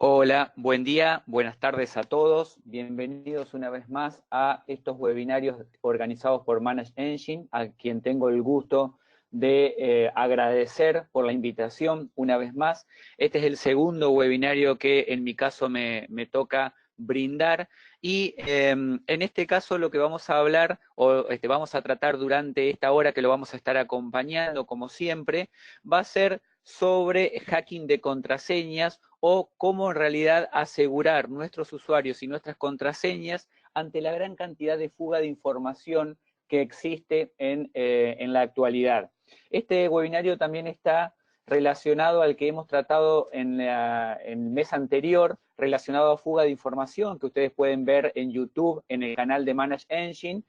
Hola, buen día, buenas tardes a todos. Bienvenidos una vez más a estos webinarios organizados por Manage Engine, a quien tengo el gusto de agradecer por la invitación una vez más. Este es el segundo webinario que en mi caso me toca brindar y en este caso lo que vamos a hablar o vamos a tratar durante esta hora que lo vamos a estar acompañando como siempre va a ser sobre hacking de contraseñas o cómo en realidad asegurar nuestros usuarios y nuestras contraseñas ante la gran cantidad de fuga de información que existe en la actualidad. Este webinario también está relacionado al que hemos tratado en el mes anterior, relacionado a fuga de información, que ustedes pueden ver en YouTube, en el canal de Manage Engine,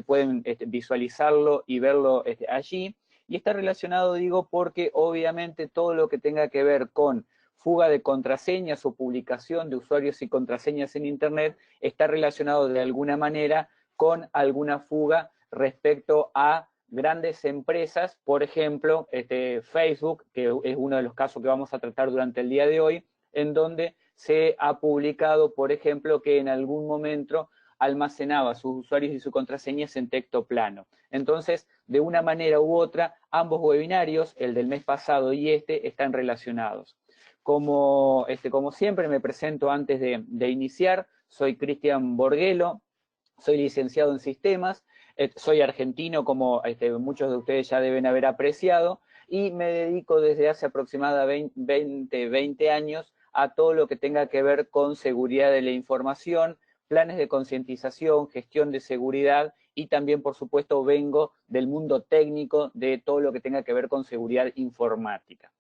pueden visualizarlo y verlo allí. Y está relacionado, digo, porque obviamente todo lo que tenga que ver con fuga de contraseñas o publicación de usuarios y contraseñas en Internet está relacionado de alguna manera con alguna fuga respecto a grandes empresas, por ejemplo, Facebook, que es uno de los casos que vamos a tratar durante el día de hoy, en donde se ha publicado, por ejemplo, que en algún momento almacenaba sus usuarios y sus contraseñas en texto plano. Entonces, de una manera u otra, ambos webinarios, el del mes pasado y están relacionados. Como siempre, me presento antes de iniciar. Soy Cristian Borguelo, soy licenciado en sistemas, soy argentino, como muchos de ustedes ya deben haber apreciado, y me dedico desde hace aproximadamente 20 años a todo lo que tenga que ver con seguridad de la información, planes de concientización, gestión de seguridad, y también, por supuesto, vengo del mundo técnico de todo lo que tenga que ver con seguridad informática.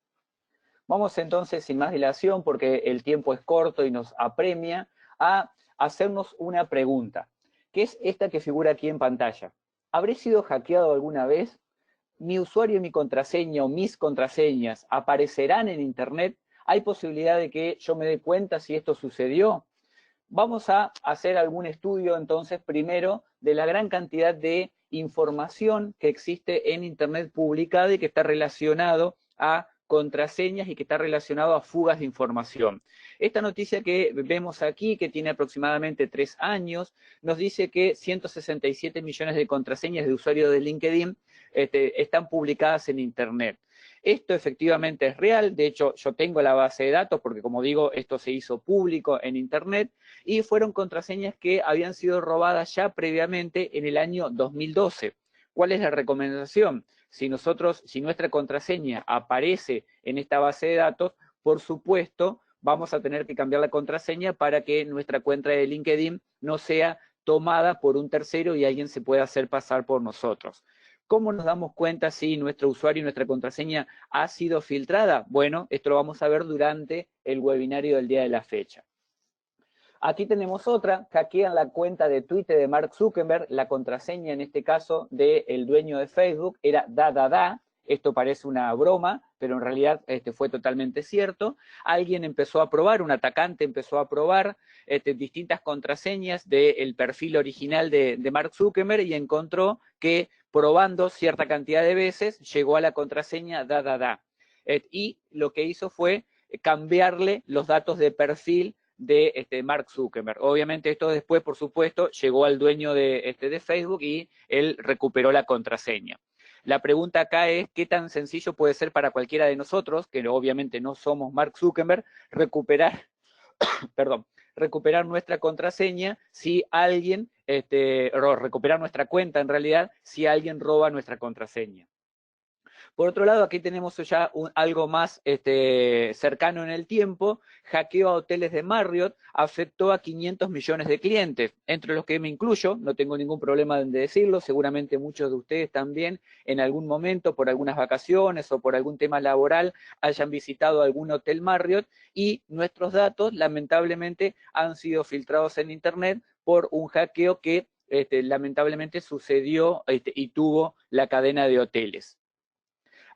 Vamos entonces, sin más dilación, porque el tiempo es corto y nos apremia, a hacernos una pregunta, que es esta que figura aquí en pantalla. ¿Habré sido hackeado alguna vez? ¿Mi usuario y mi contraseña o mis contraseñas aparecerán en Internet? ¿Hay posibilidad de que yo me dé cuenta si esto sucedió? Vamos a hacer algún estudio entonces primero de la gran cantidad de información que existe en Internet publicada y que está relacionado a contraseñas y que está relacionado a fugas de información. Esta noticia que vemos aquí, que tiene aproximadamente 3 años, nos dice que 167 millones de contraseñas de usuarios de LinkedIn están publicadas en Internet. Esto efectivamente es real, de hecho yo tengo la base de datos porque como digo, esto se hizo público en Internet y fueron contraseñas que habían sido robadas ya previamente en el año 2012. ¿Cuál es la recomendación? Si nuestra contraseña aparece en esta base de datos, por supuesto, vamos a tener que cambiar la contraseña para que nuestra cuenta de LinkedIn no sea tomada por un tercero y alguien se pueda hacer pasar por nosotros. ¿Cómo nos damos cuenta si nuestro usuario y nuestra contraseña ha sido filtrada? Bueno, esto lo vamos a ver durante el webinario del día de la fecha. Aquí tenemos otra, hackean la cuenta de Twitter de Mark Zuckerberg, la contraseña en este caso del dueño de Facebook era da. Esto parece una broma, pero en realidad fue totalmente cierto. Alguien empezó a probar, un atacante empezó a probar distintas contraseñas del perfil original de Mark Zuckerberg y encontró que probando cierta cantidad de veces llegó a la contraseña da. Y lo que hizo fue cambiarle los datos de perfil de Mark Zuckerberg. Obviamente esto después, por supuesto, llegó al dueño de Facebook y él recuperó la contraseña. La pregunta acá es, ¿qué tan sencillo puede ser para cualquiera de nosotros, que obviamente no somos Mark Zuckerberg, recuperar nuestra contraseña si alguien, o recuperar nuestra cuenta en realidad, si alguien roba nuestra contraseña? Por otro lado, aquí tenemos ya algo más cercano en el tiempo. Hackeo a hoteles de Marriott afectó a 500 millones de clientes, entre los que me incluyo, no tengo ningún problema en decirlo, seguramente muchos de ustedes también en algún momento, por algunas vacaciones o por algún tema laboral, hayan visitado algún hotel Marriott y nuestros datos lamentablemente han sido filtrados en Internet por un hackeo que lamentablemente sucedió y tuvo la cadena de hoteles.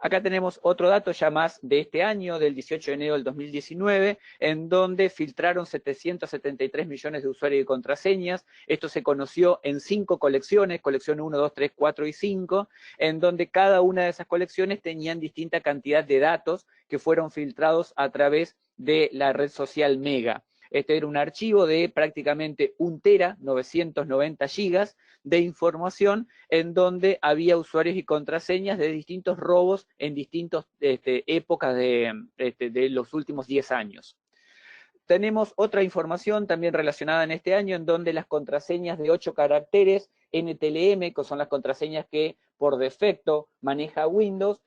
Acá tenemos otro dato ya más de este año, del 18 de enero del 2019, en donde filtraron 773 millones de usuarios y contraseñas. Esto se conoció en 5 colecciones, colección 1, 2, 3, 4 y 5, en donde cada una de esas colecciones tenían distinta cantidad de datos que fueron filtrados a través de la red social Mega. Este era un archivo de prácticamente 1 tera, 990 gigas de información, en donde había usuarios y contraseñas de distintos robos en distintas épocas de los últimos 10 años. Tenemos otra información también relacionada en este año, en donde las contraseñas de 8 caracteres, NTLM, que son las contraseñas que por defecto maneja Windows,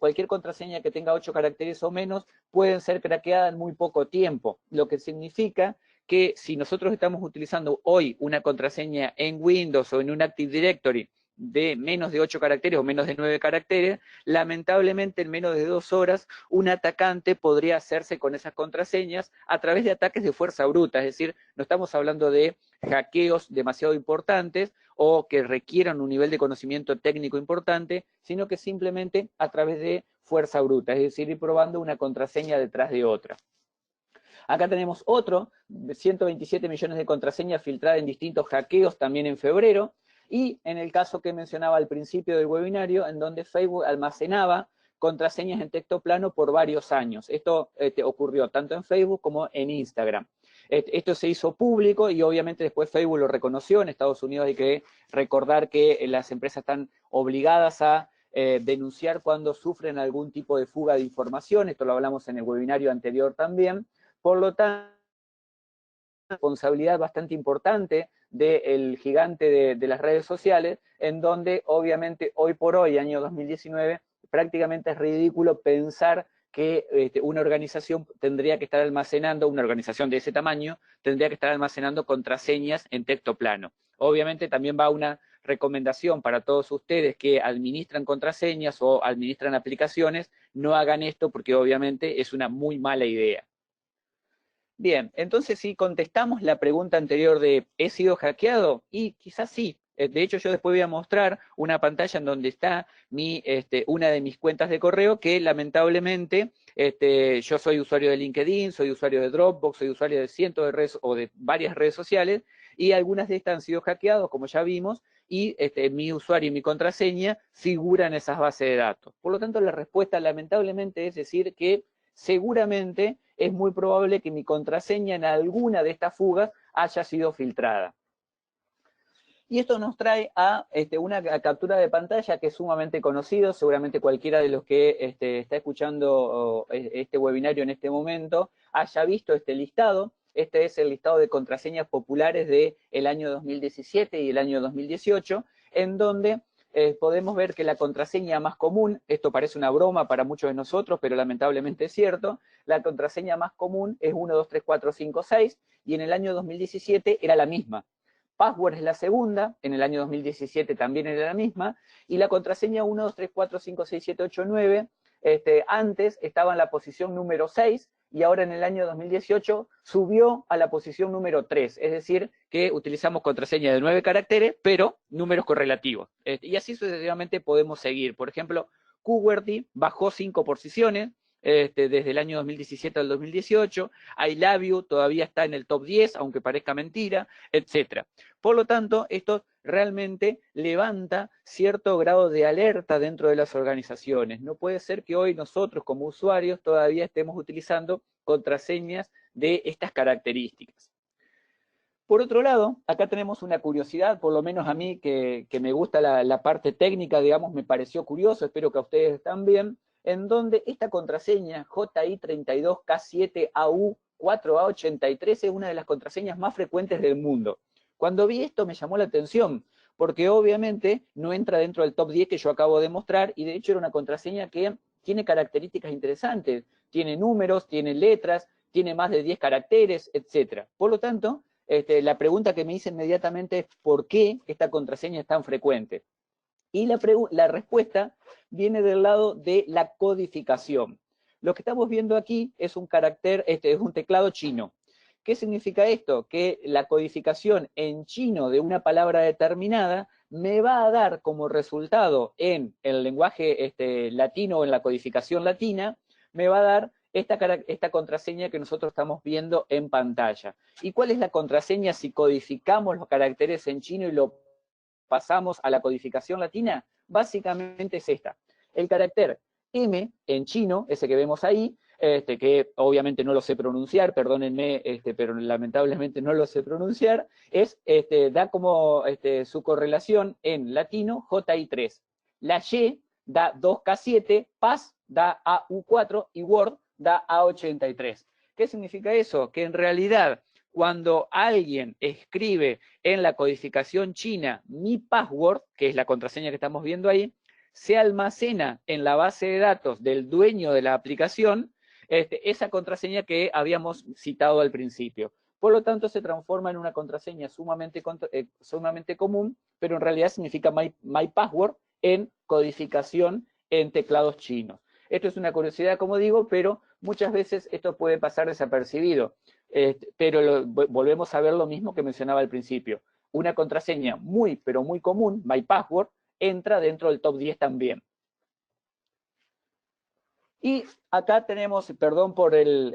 cualquier contraseña que tenga 8 caracteres o menos, pueden ser craqueadas en muy poco tiempo, lo que significa que si nosotros estamos utilizando hoy una contraseña en Windows o en un Active Directory de menos de 8 caracteres o menos de 9 caracteres, lamentablemente en menos de 2 horas un atacante podría hacerse con esas contraseñas a través de ataques de fuerza bruta, es decir, no estamos hablando de hackeos demasiado importantes o que requieran un nivel de conocimiento técnico importante, sino que simplemente a través de fuerza bruta, es decir, ir probando una contraseña detrás de otra. Acá tenemos otro, 127 millones de contraseñas filtradas en distintos hackeos también en febrero, y en el caso que mencionaba al principio del webinario, en donde Facebook almacenaba contraseñas en texto plano por varios años. Esto ocurrió tanto en Facebook como en Instagram. Esto se hizo público y obviamente después Facebook lo reconoció. En Estados Unidos hay que recordar que las empresas están obligadas a denunciar cuando sufren algún tipo de fuga de información. Esto lo hablamos en el webinario anterior también. Por lo tanto, una responsabilidad bastante importante del gigante de las redes sociales, en donde obviamente hoy por hoy, año 2019, prácticamente es ridículo pensar que una organización tendría que estar almacenando, una organización de ese tamaño, tendría que estar almacenando contraseñas en texto plano. Obviamente también va una recomendación para todos ustedes que administran contraseñas o administran aplicaciones, no hagan esto porque obviamente es una muy mala idea. Bien, entonces si contestamos la pregunta anterior de ¿he sido hackeado? Y quizás sí. De hecho, yo después voy a mostrar una pantalla en donde está una de mis cuentas de correo que lamentablemente yo soy usuario de LinkedIn, soy usuario de Dropbox, soy usuario de cientos de redes o de varias redes sociales y algunas de estas han sido hackeadas, como ya vimos, y mi usuario y mi contraseña figuran en esas bases de datos. Por lo tanto, la respuesta lamentablemente es decir que seguramente es muy probable que mi contraseña en alguna de estas fugas haya sido filtrada. Y esto nos trae a una captura de pantalla que es sumamente conocido, seguramente cualquiera de los que está escuchando este webinario en este momento haya visto este listado. Este es el listado de contraseñas populares del año 2017 y el año 2018, en donde podemos ver que la contraseña más común, esto parece una broma para muchos de nosotros, pero lamentablemente es cierto, la contraseña más común es 1, 2, 3, 4, 5, 6, y en el año 2017 era la misma. Password es la segunda, en el año 2017 también era la misma, y la contraseña 1, 2, 3, 4, 5, 6, 7, 8, 9, antes estaba en la posición número 6, y ahora en el año 2018 subió a la posición número 3, es decir, que utilizamos contraseña de 9 caracteres, pero números correlativos. Y así sucesivamente podemos seguir. Por ejemplo, QWERTY bajó 5 posiciones, desde el año 2017 al 2018, I Love You todavía está en el top 10, aunque parezca mentira, etc. Por lo tanto, esto realmente levanta cierto grado de alerta dentro de las organizaciones. No puede ser que hoy nosotros como usuarios todavía estemos utilizando contraseñas de estas características. Por otro lado, acá tenemos una curiosidad, por lo menos a mí que me gusta la parte técnica, digamos, me pareció curioso, espero que a ustedes también, en donde esta contraseña JI32K7AU4A83 es una de las contraseñas más frecuentes del mundo. Cuando vi esto me llamó la atención, porque obviamente no entra dentro del top 10 que yo acabo de mostrar, y de hecho era una contraseña que tiene características interesantes, tiene números, tiene letras, tiene más de 10 caracteres, etc. Por lo tanto, la pregunta que me hice inmediatamente es ¿por qué esta contraseña es tan frecuente? Y la respuesta viene del lado de la codificación. Lo que estamos viendo aquí es un carácter, es un teclado chino, ¿Qué significa esto? Que la codificación en chino de una palabra determinada me va a dar como resultado en el lenguaje latino o en la codificación latina, me va a dar esta contraseña que nosotros estamos viendo en pantalla. ¿Y cuál es la contraseña si codificamos los caracteres en chino y lo pasamos a la codificación latina? Básicamente es esta. El carácter M en chino, ese que vemos ahí, que obviamente no lo sé pronunciar, perdónenme, pero lamentablemente no lo sé pronunciar, da como su correlación en latino JI3. La Y da 2K7, PAS da AU4 y Word da A83. ¿Qué significa eso? Que en realidad cuando alguien escribe en la codificación china mi password, que es la contraseña que estamos viendo ahí, se almacena en la base de datos del dueño de la aplicación esa contraseña que habíamos citado al principio. Por lo tanto, se transforma en una contraseña sumamente común, pero en realidad significa my password en codificación en teclados chinos. Esto es una curiosidad, como digo, pero muchas veces esto puede pasar desapercibido. Pero volvemos a ver lo mismo que mencionaba al principio. Una contraseña muy, pero muy común, my password, entra dentro del top 10 también. Y acá tenemos, perdón por el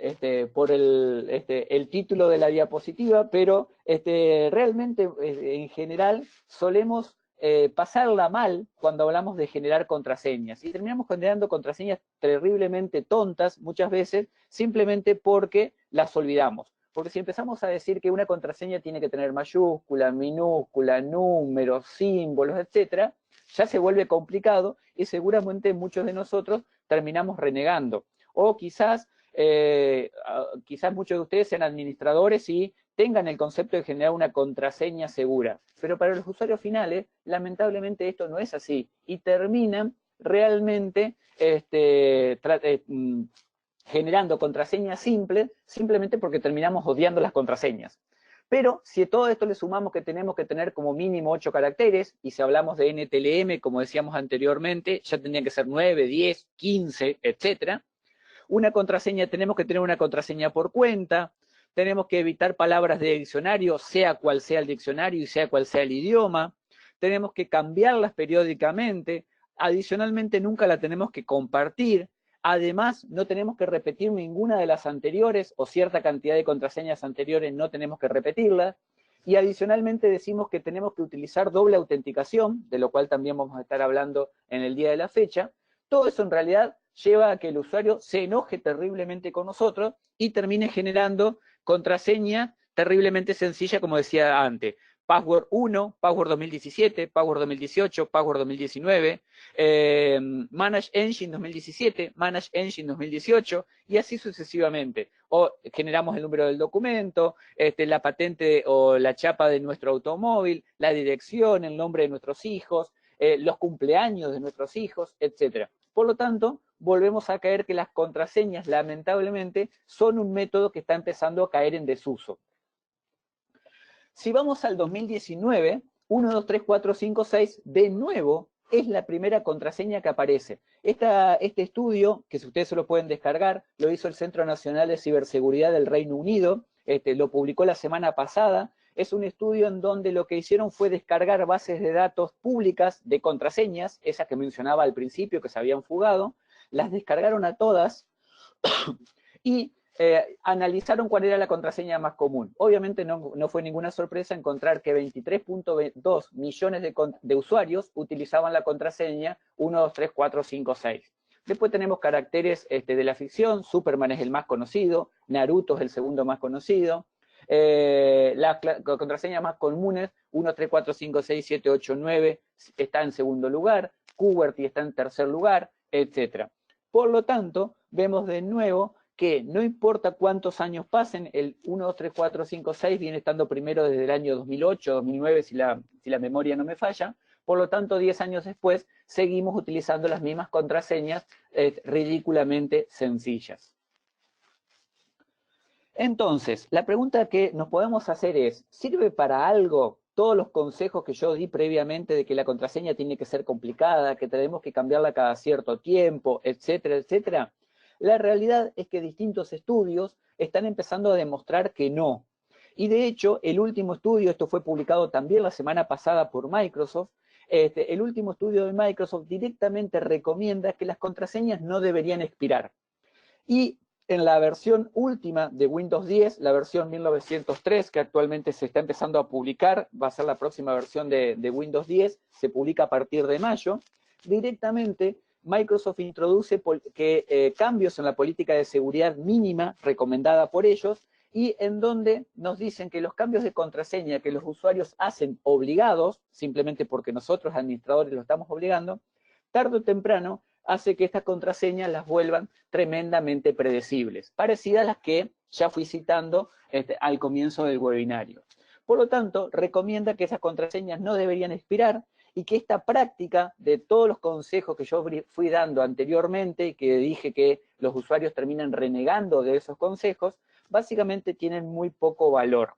título de la diapositiva, pero realmente en general solemos pasarla mal cuando hablamos de generar contraseñas. Y terminamos generando contraseñas terriblemente tontas muchas veces, simplemente porque las olvidamos. Porque si empezamos a decir que una contraseña tiene que tener mayúscula, minúscula, números, símbolos, etcétera, ya se vuelve complicado y seguramente muchos de nosotros terminamos renegando. O quizás muchos de ustedes sean administradores y tengan el concepto de generar una contraseña segura. Pero para los usuarios finales, lamentablemente esto no es así. Y terminan realmente generando contraseñas simples, simplemente porque terminamos odiando las contraseñas. Pero si a todo esto le sumamos que tenemos que tener como mínimo 8 caracteres, y si hablamos de NTLM, como decíamos anteriormente, ya tendrían que ser 9, 10, 15, etc. Una contraseña, tenemos que tener una contraseña por cuenta, tenemos que evitar palabras de diccionario, sea cual sea el diccionario y sea cual sea el idioma, tenemos que cambiarlas periódicamente, adicionalmente nunca la tenemos que compartir. Además, no tenemos que repetir ninguna de las anteriores o cierta cantidad de contraseñas anteriores no tenemos que repetirlas. Y adicionalmente decimos que tenemos que utilizar doble autenticación, de lo cual también vamos a estar hablando en el día de la fecha. Todo eso en realidad lleva a que el usuario se enoje terriblemente con nosotros y termine generando contraseña terriblemente sencilla, como decía antes. Password 1, Password 2017, Password 2018, Password 2019, Manage Engine 2017, Manage Engine 2018, y así sucesivamente. O generamos el número del documento, la patente o la chapa de nuestro automóvil, la dirección, el nombre de nuestros hijos, los cumpleaños de nuestros hijos, etc. Por lo tanto, volvemos a caer que las contraseñas, lamentablemente, son un método que está empezando a caer en desuso. Si vamos al 2019, 1, 2, 3, 4, 5, 6, de nuevo, es la primera contraseña que aparece. Este estudio, que si ustedes se lo pueden descargar, lo hizo el Centro Nacional de Ciberseguridad del Reino Unido, lo publicó la semana pasada. Es un estudio en donde lo que hicieron fue descargar bases de datos públicas de contraseñas, esas que mencionaba al principio que se habían fugado, las descargaron a todas y analizaron cuál era la contraseña más común. Obviamente no fue ninguna sorpresa encontrar que 23.2 millones de usuarios utilizaban la contraseña 1, 2, 3, 4, 5, 6. Después tenemos caracteres de la ficción, Superman es el más conocido, Naruto es el segundo más conocido. Las contraseñas más comunes, 1, 3, 4, 5, 6, 7, 8, 9, está en segundo lugar, QWERTY está en tercer lugar, etc. Por lo tanto, vemos de nuevo que no importa cuántos años pasen, el 1, 2, 3, 4, 5, 6 viene estando primero desde el año 2008, 2009, si la memoria no me falla. Por lo tanto, 10 años después, seguimos utilizando las mismas contraseñas ridículamente sencillas. Entonces, la pregunta que nos podemos hacer es, ¿sirve para algo todos los consejos que yo di previamente de que la contraseña tiene que ser complicada, que tenemos que cambiarla cada cierto tiempo, etcétera, etcétera? La realidad es que distintos estudios están empezando a demostrar que no. Y de hecho, el último estudio, esto fue publicado también la semana pasada por Microsoft, el último estudio de Microsoft directamente recomienda que las contraseñas no deberían expirar. Y en la versión última de Windows 10, la versión 1903, que actualmente se está empezando a publicar, va a ser la próxima versión de Windows 10, se publica a partir de mayo, directamente Microsoft introduce cambios en la política de seguridad mínima recomendada por ellos, y en donde nos dicen que los cambios de contraseña que los usuarios hacen obligados, simplemente porque nosotros administradores lo estamos obligando, tarde o temprano hace que estas contraseñas las vuelvan tremendamente predecibles, parecidas a las que ya fui citando al comienzo del webinario. Por lo tanto, recomienda que esas contraseñas no deberían expirar y que esta práctica de todos los consejos que yo fui dando anteriormente y que dije que los usuarios terminan renegando de esos consejos, básicamente tienen muy poco valor.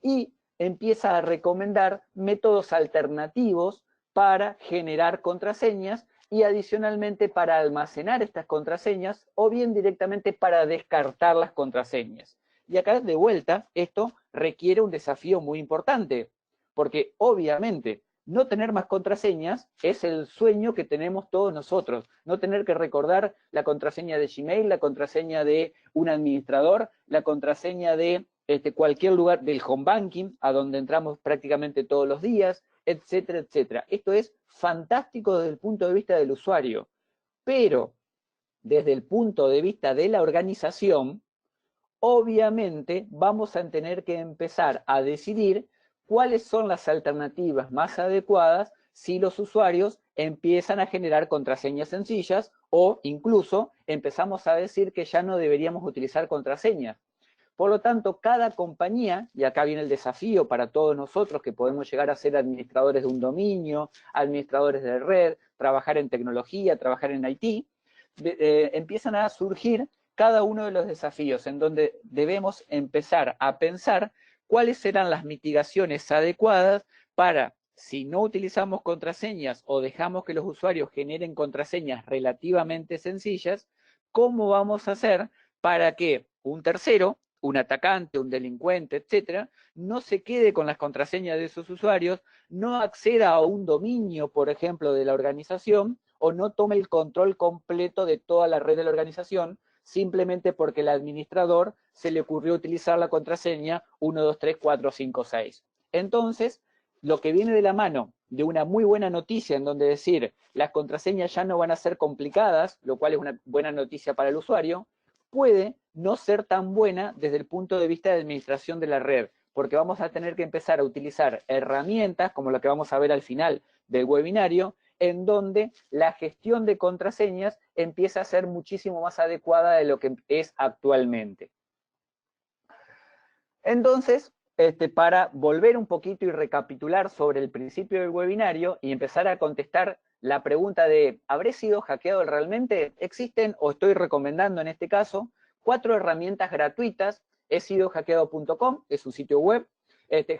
Y empieza a recomendar métodos alternativos para generar contraseñas y adicionalmente para almacenar estas contraseñas o bien directamente para descartar las contraseñas. Y acá de vuelta, esto requiere un desafío muy importante, porque obviamente no tener más contraseñas es el sueño que tenemos todos nosotros. No tener que recordar la contraseña de Gmail, la contraseña de un administrador, la contraseña de cualquier lugar del home banking, a donde entramos prácticamente todos los días, etcétera, etcétera. Esto es fantástico desde el punto de vista del usuario, pero desde el punto de vista de la organización, obviamente vamos a tener que empezar a decidir cuáles son las alternativas más adecuadas si los usuarios empiezan a generar contraseñas sencillas o incluso empezamos a decir que ya no deberíamos utilizar contraseñas. Por lo tanto, cada compañía, y acá viene el desafío para todos nosotros que podemos llegar a ser administradores de un dominio, administradores de red, trabajar en tecnología, trabajar en IT, empiezan a surgir cada uno de los desafíos en donde debemos empezar a pensar cuáles serán las mitigaciones adecuadas para, si no utilizamos contraseñas o dejamos que los usuarios generen contraseñas relativamente sencillas, cómo vamos a hacer para que un tercero, un atacante, un delincuente, etcétera, no se quede con las contraseñas de esos usuarios, no acceda a un dominio, por ejemplo, de la organización, o no tome el control completo de toda la red de la organización, simplemente porque el administrador se le ocurrió utilizar la contraseña 1, 2, 3, 4, 5, 6. Entonces, lo que viene de la mano de una muy buena noticia en donde decir las contraseñas ya no van a ser complicadas, lo cual es una buena noticia para el usuario, puede no ser tan buena desde el punto de vista de administración de la red, porque vamos a tener que empezar a utilizar herramientas, como la que vamos a ver al final del webinario, en donde la gestión de contraseñas empieza a ser muchísimo más adecuada de lo que es actualmente. Entonces, para volver un poquito y recapitular sobre el principio del webinario y empezar a contestar la pregunta de ¿habré sido hackeado realmente? Existen, o estoy recomendando en este caso, 4 herramientas gratuitas. Hesidojackeado.com, es un sitio web.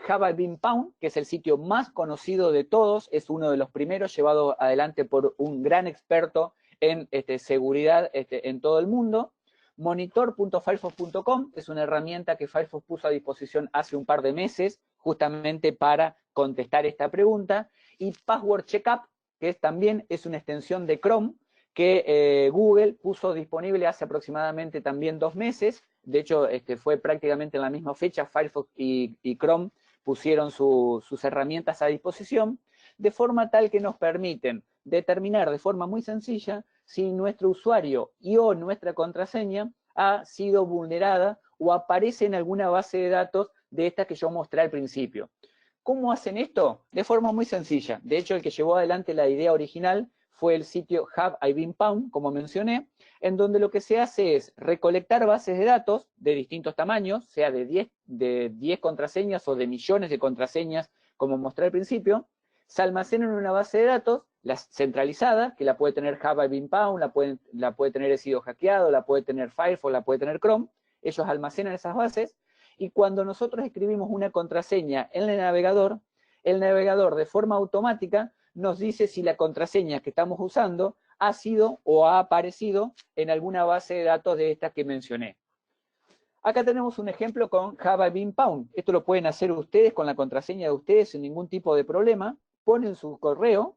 Have I Been Pwned, que es el sitio más conocido de todos, es uno de los primeros llevado adelante por un gran experto en seguridad en todo el mundo. Monitor.firefox.com es una herramienta que Firefox puso a disposición hace un par de meses, justamente para contestar esta pregunta. Y Password Checkup, que también es una extensión de Chrome, que Google puso disponible hace aproximadamente también 2 meses. De hecho, fue prácticamente en la misma fecha, Firefox y Chrome pusieron sus herramientas a disposición, de forma tal que nos permiten determinar de forma muy sencilla si nuestro usuario o nuestra contraseña ha sido vulnerada o aparece en alguna base de datos de estas que yo mostré al principio. ¿Cómo hacen esto? De forma muy sencilla. De hecho, el que llevó adelante la idea original fue el sitio Have I Been Pwned, como mencioné, en donde lo que se hace es recolectar bases de datos de distintos tamaños, sea de 10 contraseñas o de millones de contraseñas, como mostré al principio, se almacenan en una base de datos, la centralizada, que la puede tener Have I Been Pwned, la puede tener He Sido Hackeado, la puede tener Firefox, la puede tener Chrome. Ellos almacenan esas bases, y cuando nosotros escribimos una contraseña en el navegador de forma automática nos dice si la contraseña que estamos usando ha sido o ha aparecido en alguna base de datos de estas que mencioné. Acá tenemos un ejemplo con Java Bean Pound. Esto lo pueden hacer ustedes con la contraseña de ustedes sin ningún tipo de problema. Ponen su correo.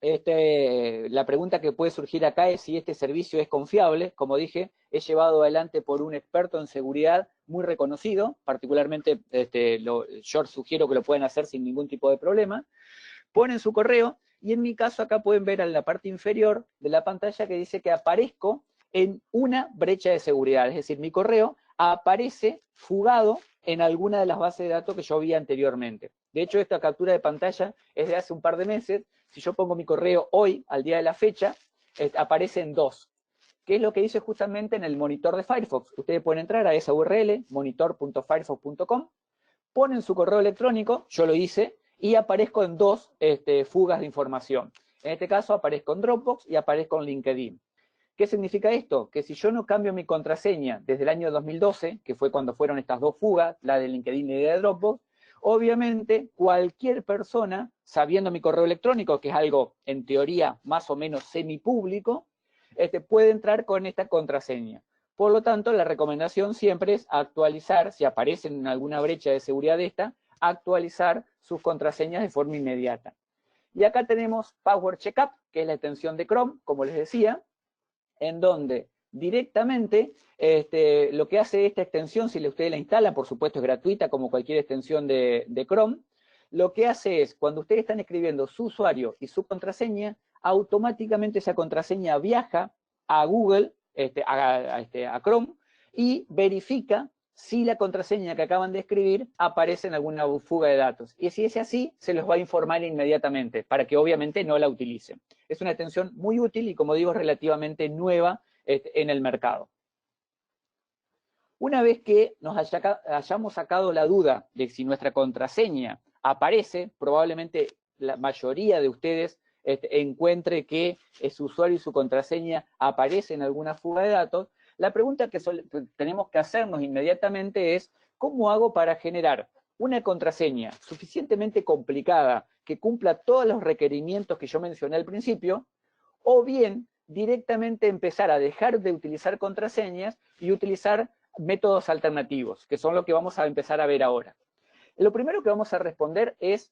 La pregunta que puede surgir acá es si este servicio es confiable. Como dije, es llevado adelante por un experto en seguridad muy reconocido. Particularmente, yo sugiero que lo pueden hacer sin ningún tipo de problema. Ponen su correo y en mi caso acá pueden ver en la parte inferior de la pantalla que dice que aparezco en una brecha de seguridad. Es decir, mi correo aparece fugado en alguna de las bases de datos que yo vi anteriormente. De hecho, esta captura de pantalla es de hace un par de meses. Si yo pongo mi correo hoy, al día de la fecha, aparece en 2. ¿Qué es lo que dice justamente en el monitor de Firefox? Ustedes pueden entrar a esa URL, monitor.firefox.com, ponen su correo electrónico, yo lo hice, y aparezco en 2 fugas de información. En este caso aparezco en Dropbox y aparezco en LinkedIn. ¿Qué significa esto? Que si yo no cambio mi contraseña desde el año 2012, que fue cuando fueron estas 2 fugas, la de LinkedIn y la de Dropbox, obviamente cualquier persona, sabiendo mi correo electrónico, que es algo en teoría más o menos semipúblico, puede entrar con esta contraseña. Por lo tanto, la recomendación siempre es actualizar, si aparecen en alguna brecha de seguridad de esta, actualizar sus contraseñas de forma inmediata. Y acá tenemos Power Checkup, que es la extensión de Chrome, como les decía, en donde directamente lo que hace esta extensión, si ustedes la instalan, por supuesto es gratuita como cualquier extensión de Chrome, lo que hace es, cuando ustedes están escribiendo su usuario y su contraseña, automáticamente esa contraseña viaja a Google, a Chrome, y verifica si la contraseña que acaban de escribir aparece en alguna fuga de datos. Y si es así, se los va a informar inmediatamente, para que obviamente no la utilicen. Es una extensión muy útil y, como digo, relativamente nueva en el mercado. Una vez que nos hayamos sacado la duda de si nuestra contraseña aparece, probablemente la mayoría de ustedes encuentre que su usuario y su contraseña aparecen en alguna fuga de datos, la pregunta que tenemos que hacernos inmediatamente es, ¿cómo hago para generar una contraseña suficientemente complicada que cumpla todos los requerimientos que yo mencioné al principio, o bien directamente empezar a dejar de utilizar contraseñas y utilizar métodos alternativos, que son lo que vamos a empezar a ver ahora? Lo primero que vamos a responder es,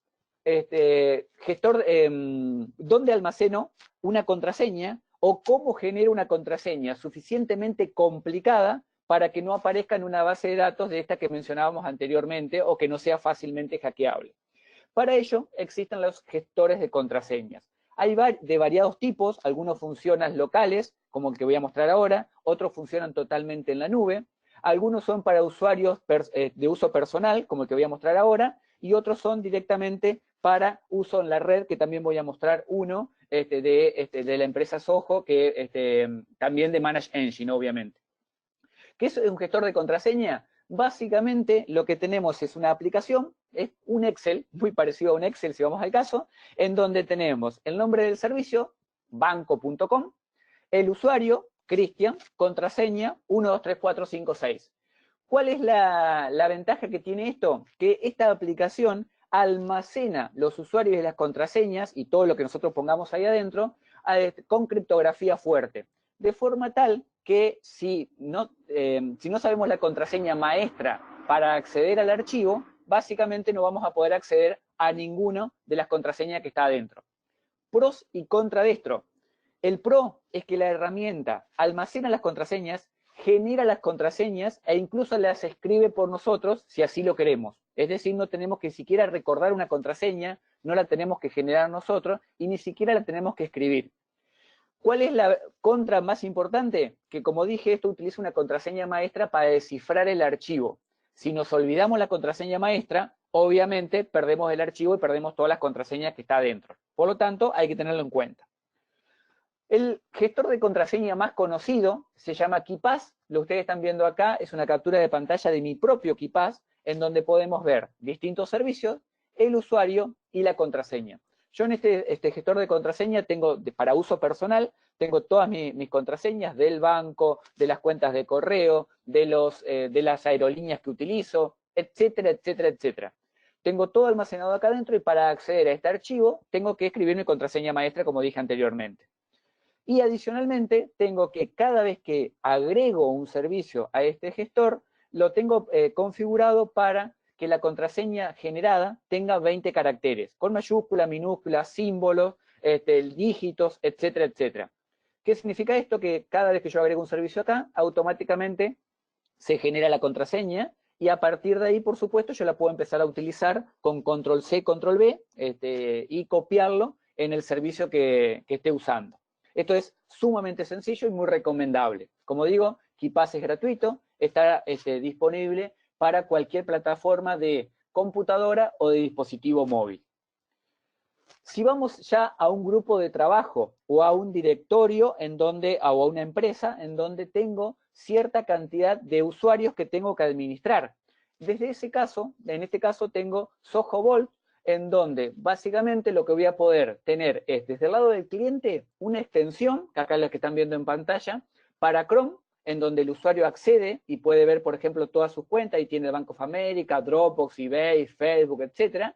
¿dónde almaceno una contraseña o cómo genero una contraseña suficientemente complicada para que no aparezca en una base de datos de esta que mencionábamos anteriormente o que no sea fácilmente hackeable? Para ello existen los gestores de contraseñas. Hay de variados tipos, algunos funcionan locales, como el que voy a mostrar ahora, otros funcionan totalmente en la nube, algunos son para usuarios de uso personal, como el que voy a mostrar ahora, y otros son directamente para uso en la red, que también voy a mostrar uno de la empresa Zoho, que también de Manage Engine, obviamente. ¿Qué es un gestor de contraseña? Básicamente lo que tenemos es una aplicación, es un Excel, muy parecido a un Excel si vamos al caso, en donde tenemos el nombre del servicio, banco.com, el usuario, Cristian, contraseña 123456. ¿Cuál es la ventaja que tiene esto? Que esta aplicación almacena los usuarios y las contraseñas y todo lo que nosotros pongamos ahí adentro con criptografía fuerte, de forma tal que si no sabemos la contraseña maestra para acceder al archivo, básicamente no vamos a poder acceder a ninguna de las contraseñas que está adentro. Pros y contra de esto. El pro es que la herramienta almacena las contraseñas, genera las contraseñas e incluso las escribe por nosotros si así lo queremos. Es decir, no tenemos que siquiera recordar una contraseña, no la tenemos que generar nosotros y ni siquiera la tenemos que escribir. ¿Cuál es la contra más importante? Que, como dije, esto utiliza una contraseña maestra para descifrar el archivo. Si nos olvidamos la contraseña maestra, obviamente perdemos el archivo y perdemos todas las contraseñas que está adentro. Por lo tanto, hay que tenerlo en cuenta. El gestor de contraseña más conocido se llama KeePass. Lo que ustedes están viendo acá es una captura de pantalla de mi propio KeePass, en donde podemos ver distintos servicios, el usuario y la contraseña. Yo en este gestor de contraseña tengo, para uso personal, tengo todas mis contraseñas del banco, de las cuentas de correo, de las aerolíneas que utilizo, etcétera, etcétera, etcétera. Tengo todo almacenado acá adentro y para acceder a este archivo tengo que escribir mi contraseña maestra, como dije anteriormente. Y adicionalmente tengo que cada vez que agrego un servicio a este gestor, lo tengo configurado para que la contraseña generada tenga 20 caracteres, con mayúsculas, minúsculas, símbolos, dígitos, etcétera, etcétera. ¿Qué significa esto? Que cada vez que yo agrego un servicio acá, automáticamente se genera la contraseña y a partir de ahí, por supuesto, yo la puedo empezar a utilizar con control C, control V y copiarlo en el servicio que esté usando. Esto es sumamente sencillo y muy recomendable. Como digo, KeePass es gratuito, está disponible para cualquier plataforma de computadora o de dispositivo móvil. Si vamos ya a un grupo de trabajo o a un directorio o a una empresa en donde tengo cierta cantidad de usuarios que tengo que administrar. Desde ese caso, en este caso tengo Zoho Vault, en donde básicamente lo que voy a poder tener es desde el lado del cliente una extensión, que acá es la que están viendo en pantalla, para Chrome, en donde el usuario accede y puede ver, por ejemplo, todas sus cuentas, y tiene Bank of America, Dropbox, eBay, Facebook, etcétera.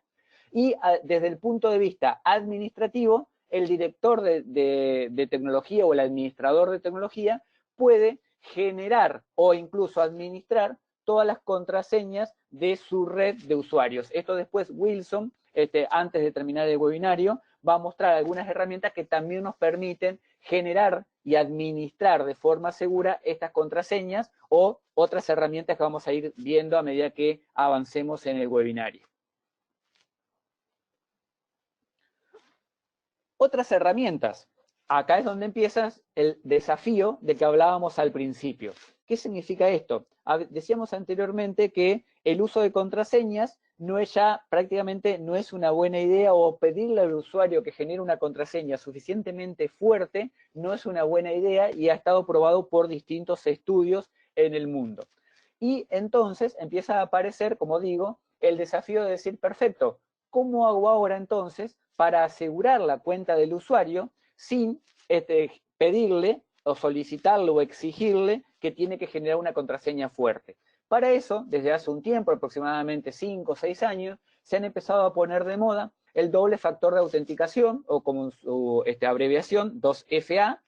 Y desde el punto de vista administrativo, el director de tecnología o el administrador de tecnología puede generar o incluso administrar todas las contraseñas de su red de usuarios. Esto después Wilson, antes de terminar el webinario, va a mostrar algunas herramientas que también nos permiten generar y administrar de forma segura estas contraseñas o otras herramientas que vamos a ir viendo a medida que avancemos en el webinario. Otras herramientas. Acá es donde empieza el desafío de que hablábamos al principio. ¿Qué significa esto? Decíamos anteriormente que el uso de contraseñas prácticamente no es una buena idea, o pedirle al usuario que genere una contraseña suficientemente fuerte no es una buena idea, y ha estado probado por distintos estudios en el mundo. Y entonces empieza a aparecer, como digo, el desafío de decir, perfecto, ¿cómo hago ahora entonces para asegurar la cuenta del usuario sin pedirle o solicitarle o exigirle que tiene que generar una contraseña fuerte? Para eso, desde hace un tiempo, aproximadamente 5 o 6 años, se han empezado a poner de moda el doble factor de autenticación, o como su abreviación, 2FA,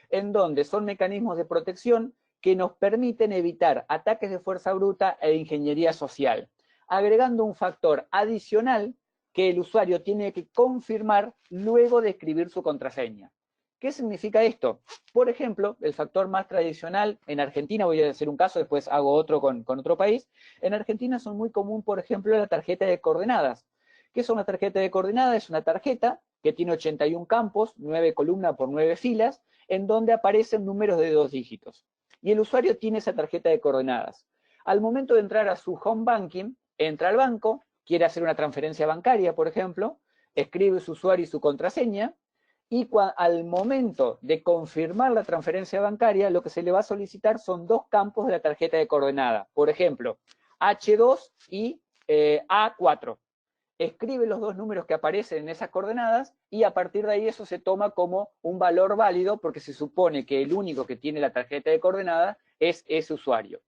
en donde son mecanismos de protección que nos permiten evitar ataques de fuerza bruta e ingeniería social, agregando un factor adicional que el usuario tiene que confirmar luego de escribir su contraseña. ¿Qué significa esto? Por ejemplo, el factor más tradicional en Argentina, voy a hacer un caso, después hago otro con otro país. En Argentina son muy común, por ejemplo, la tarjeta de coordenadas. ¿Qué es una tarjeta de coordenadas? Es una tarjeta que tiene 81 campos, 9 columnas por 9 filas, en donde aparecen números de 2 dígitos. Y el usuario tiene esa tarjeta de coordenadas. Al momento de entrar a su home banking, entra al banco, quiere hacer una transferencia bancaria, por ejemplo, escribe su usuario y su contraseña, y al momento de confirmar la transferencia bancaria, lo que se le va a solicitar son 2 campos de la tarjeta de coordenada. Por ejemplo, H2 y A4. Escribe los 2 números que aparecen en esas coordenadas y a partir de ahí eso se toma como un valor válido, porque se supone que el único que tiene la tarjeta de coordenadas es ese usuario.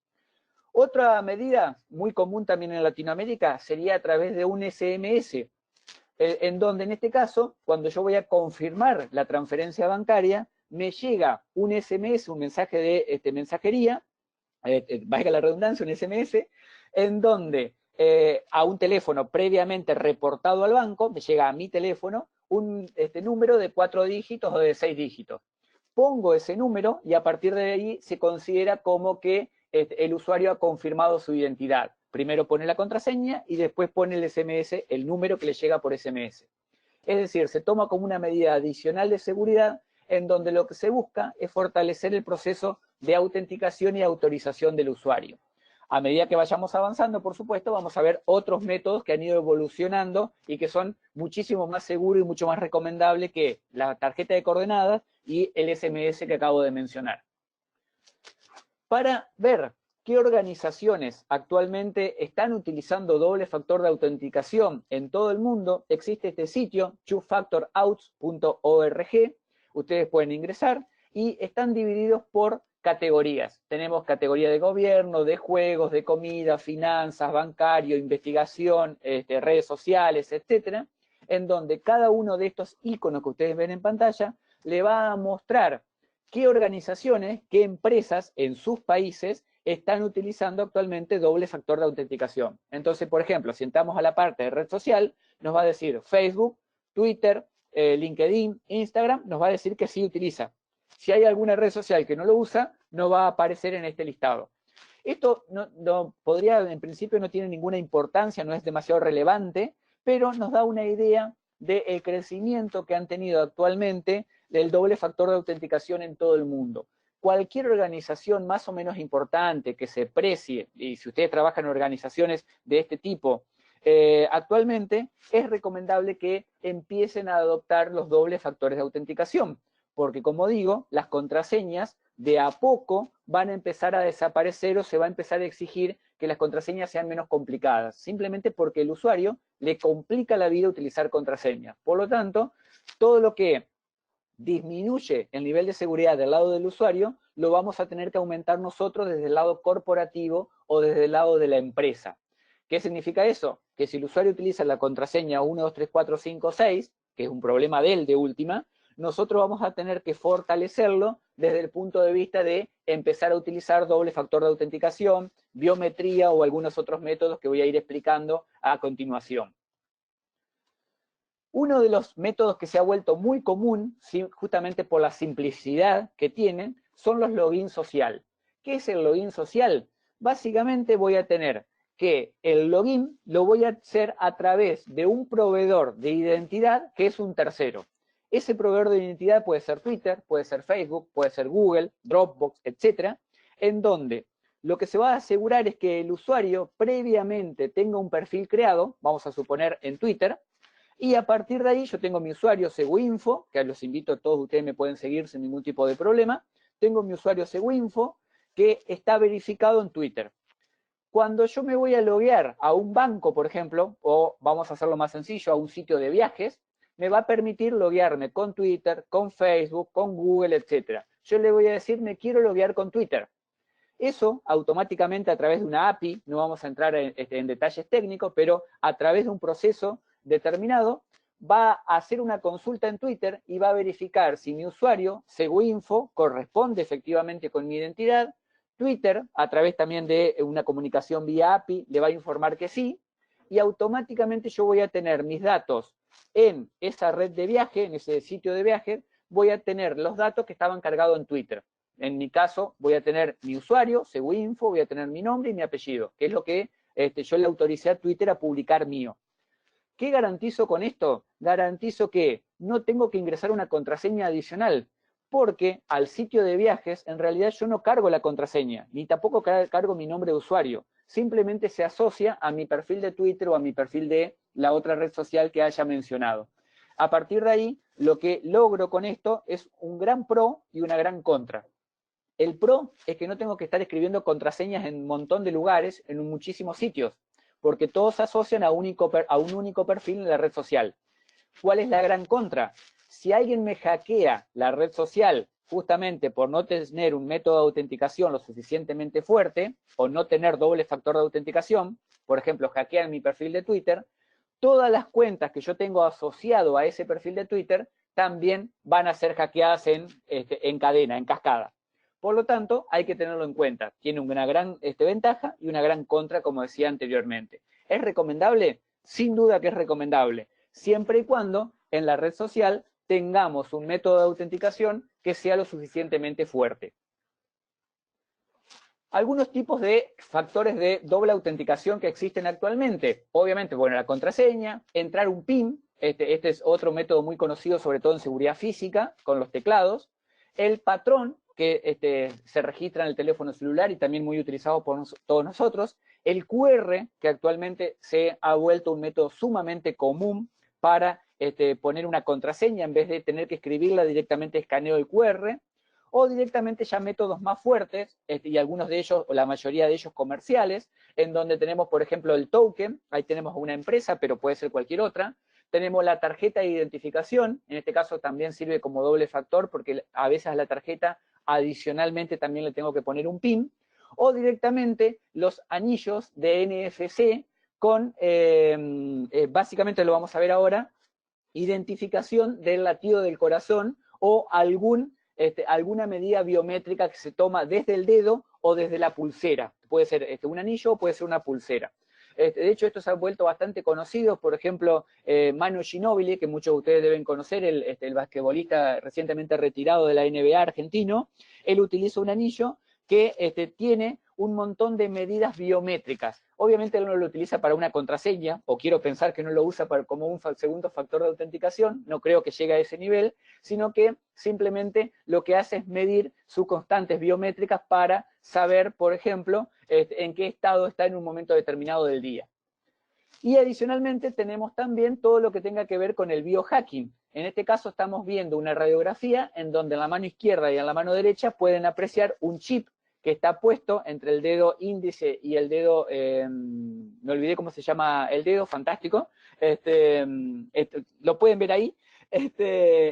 Otra medida muy común también en Latinoamérica sería a través de un SMS, en donde en este caso, cuando yo voy a confirmar la transferencia bancaria, me llega un SMS, un mensaje de mensajería, valga la redundancia, un SMS, en donde a un teléfono previamente reportado al banco, me llega a mi teléfono un número de 4 dígitos o de 6 dígitos. Pongo ese número y a partir de ahí se considera como que el usuario ha confirmado su identidad. Primero pone la contraseña y después pone el SMS, el número que le llega por SMS. Es decir, se toma como una medida adicional de seguridad en donde lo que se busca es fortalecer el proceso de autenticación y autorización del usuario. A medida que vayamos avanzando, por supuesto, vamos a ver otros métodos que han ido evolucionando y que son muchísimo más seguros y mucho más recomendables que la tarjeta de coordenadas y el SMS que acabo de mencionar. Para ver qué organizaciones actualmente están utilizando doble factor de autenticación en todo el mundo, existe este sitio, twofactorouts.org. Ustedes pueden ingresar y están divididos por categorías. Tenemos categoría de gobierno, de juegos, de comida, finanzas, bancario, investigación, redes sociales, etcétera, en donde cada uno de estos iconos que ustedes ven en pantalla le va a mostrar qué organizaciones, qué empresas en sus países están utilizando actualmente doble factor de autenticación. Entonces, por ejemplo, si entramos a la parte de red social, nos va a decir Facebook, Twitter, LinkedIn, Instagram, nos va a decir que sí utiliza. Si hay alguna red social que no lo usa, no va a aparecer en este listado. Esto podría, en principio no tiene ninguna importancia, no es demasiado relevante, pero nos da una idea del crecimiento que han tenido actualmente del doble factor de autenticación en todo el mundo. Cualquier organización más o menos importante que se precie, y si ustedes trabajan en organizaciones de este tipo, actualmente es recomendable que empiecen a adoptar los dobles factores de autenticación, porque como digo, las contraseñas de a poco van a empezar a desaparecer o se va a empezar a exigir que las contraseñas sean menos complicadas, simplemente porque el usuario le complica la vida utilizar contraseñas. Por lo tanto, todo lo que disminuye el nivel de seguridad del lado del usuario, lo vamos a tener que aumentar nosotros desde el lado corporativo o desde el lado de la empresa. ¿Qué significa eso? Que si el usuario utiliza la contraseña 1, 2, 3, 4, 5, 6, que es un problema de él de última, nosotros vamos a tener que fortalecerlo desde el punto de vista de empezar a utilizar doble factor de autenticación, biometría o algunos otros métodos que voy a ir explicando a continuación. Uno de los métodos que se ha vuelto muy común, justamente por la simplicidad que tienen, son los logins social. ¿Qué es el login social? Básicamente voy a tener que el login lo voy a hacer a través de un proveedor de identidad que es un tercero. Ese proveedor de identidad puede ser Twitter, puede ser Facebook, puede ser Google, Dropbox, etcétera, en donde lo que se va a asegurar es que el usuario previamente tenga un perfil creado, vamos a suponer en Twitter, y a partir de ahí yo tengo mi usuario Seguinfo, que los invito a todos ustedes, me pueden seguir sin ningún tipo de problema. Tengo mi usuario Seguinfo, que está verificado en Twitter. Cuando yo me voy a loguear a un banco, por ejemplo, o vamos a hacerlo más sencillo, a un sitio de viajes, me va a permitir loguearme con Twitter, con Facebook, con Google, etc. Yo le voy a decir, me quiero loguear con Twitter. Eso automáticamente a través de una API, no vamos a entrar en detalles técnicos, pero a través de un proceso determinado, va a hacer una consulta en Twitter y va a verificar si mi usuario, Seguinfo, corresponde efectivamente con mi identidad. Twitter, a través también de una comunicación vía API, le va a informar que sí, y automáticamente yo voy a tener mis datos en esa red de viaje, en ese sitio de viaje, voy a tener los datos que estaban cargados en Twitter. En mi caso, voy a tener mi usuario, Seguinfo, voy a tener mi nombre y mi apellido, que es lo que yo le autoricé a Twitter a publicar mío. ¿Qué garantizo con esto? Garantizo que no tengo que ingresar una contraseña adicional, porque al sitio de viajes, en realidad yo no cargo la contraseña, ni tampoco cargo mi nombre de usuario. Simplemente se asocia a mi perfil de Twitter o a mi perfil de la otra red social que haya mencionado. A partir de ahí, lo que logro con esto es un gran pro y una gran contra. El pro es que no tengo que estar escribiendo contraseñas en un montón de lugares, en muchísimos sitios, porque todos se asocian a un único perfil en la red social. ¿Cuál es la gran contra? Si alguien me hackea la red social justamente por no tener un método de autenticación lo suficientemente fuerte, o no tener doble factor de autenticación, por ejemplo, hackean mi perfil de Twitter, todas las cuentas que yo tengo asociado a ese perfil de Twitter también van a ser hackeadas en cadena, en cascada. Por lo tanto, hay que tenerlo en cuenta. Tiene una gran ventaja y una gran contra, como decía anteriormente. ¿Es recomendable? Sin duda que es recomendable, siempre y cuando en la red social tengamos un método de autenticación que sea lo suficientemente fuerte. Algunos tipos de factores de doble autenticación que existen actualmente. Obviamente, bueno, la contraseña, entrar un PIN, este es otro método muy conocido, sobre todo en seguridad física, con los teclados. El patrón, que se registra en el teléfono celular y también muy utilizado por todos nosotros. El QR, que actualmente se ha vuelto un método sumamente común para poner una contraseña en vez de tener que escribirla directamente, escaneo el QR. O directamente ya métodos más fuertes, y algunos de ellos, o la mayoría de ellos comerciales, en donde tenemos, por ejemplo, el token, ahí tenemos una empresa, pero puede ser cualquier otra. Tenemos la tarjeta de identificación, en este caso también sirve como doble factor, porque a veces a la tarjeta adicionalmente también le tengo que poner un PIN, o directamente los anillos de NFC con, básicamente lo vamos a ver ahora, identificación del latido del corazón, o alguna medida biométrica que se toma desde el dedo o desde la pulsera. Puede ser un anillo o puede ser una pulsera. De hecho, esto se ha vuelto bastante conocido, por ejemplo, Manu Ginóbili, que muchos de ustedes deben conocer, el basquetbolista recientemente retirado de la NBA argentino. Él utiliza un anillo que tiene un montón de medidas biométricas. Obviamente él no lo utiliza para una contraseña, o quiero pensar que no lo usa como un segundo factor de autenticación, no creo que llegue a ese nivel, sino que simplemente lo que hace es medir sus constantes biométricas para saber, por ejemplo, en qué estado está en un momento determinado del día. Y adicionalmente tenemos también todo lo que tenga que ver con el biohacking. En este caso estamos viendo una radiografía en donde en la mano izquierda y en la mano derecha pueden apreciar un chip que está puesto entre el dedo índice y el dedo, me olvidé cómo se llama el dedo, fantástico, lo pueden ver ahí,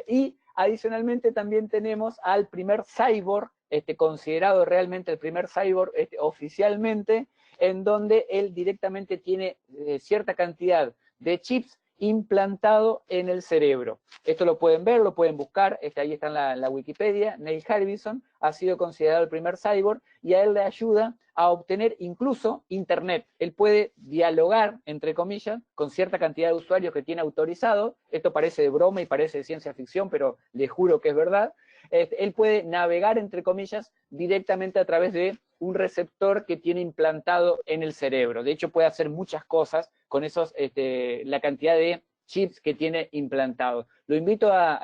y adicionalmente también tenemos al primer cyborg, considerado realmente el primer cyborg oficialmente, en donde él directamente tiene cierta cantidad de chips implantado en el cerebro. Esto lo pueden ver, lo pueden buscar, ahí está en la Wikipedia. Neil Harbison ha sido considerado el primer cyborg y a él le ayuda a obtener incluso internet. Él puede dialogar, entre comillas, con cierta cantidad de usuarios que tiene autorizado. Esto parece de broma y parece de ciencia ficción, pero les juro que es verdad. Él puede navegar, entre comillas, directamente a través de un receptor que tiene implantado en el cerebro. De hecho, puede hacer muchas cosas con la cantidad de chips que tiene implantado. Lo invito a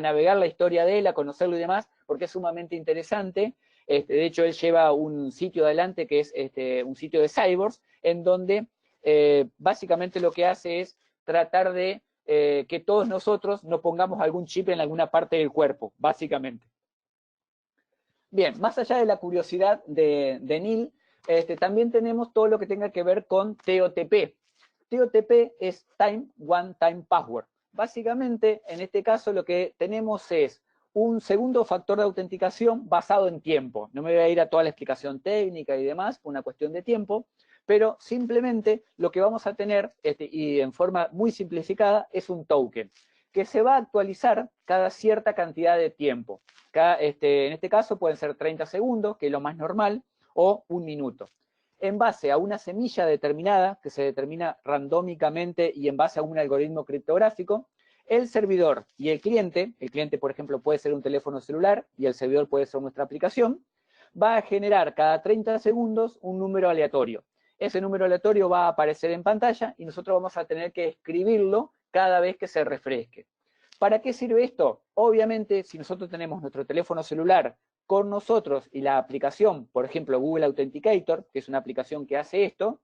navegar la historia de él, a conocerlo y demás, porque es sumamente interesante. De hecho, él lleva un sitio adelante que es un sitio de cyborgs, en donde básicamente lo que hace es tratar de que todos nosotros nos pongamos algún chip en alguna parte del cuerpo, básicamente. Bien, más allá de la curiosidad de Neil, también tenemos todo lo que tenga que ver con TOTP. TOTP es Time One Time Password. Básicamente, en este caso, lo que tenemos es un segundo factor de autenticación basado en tiempo. No me voy a ir a toda la explicación técnica y demás, por una cuestión de tiempo, pero simplemente lo que vamos a tener, y en forma muy simplificada, es un token que se va a actualizar cada cierta cantidad de tiempo. En este caso pueden ser 30 segundos, que es lo más normal, o un minuto. En base a una semilla determinada, que se determina randómicamente y en base a un algoritmo criptográfico, el servidor y el cliente por ejemplo puede ser un teléfono celular y el servidor puede ser nuestra aplicación, va a generar cada 30 segundos un número aleatorio. Ese número aleatorio va a aparecer en pantalla y nosotros vamos a tener que escribirlo cada vez que se refresque. ¿Para qué sirve esto? Obviamente, si nosotros tenemos nuestro teléfono celular con nosotros y la aplicación, por ejemplo, Google Authenticator, que es una aplicación que hace esto,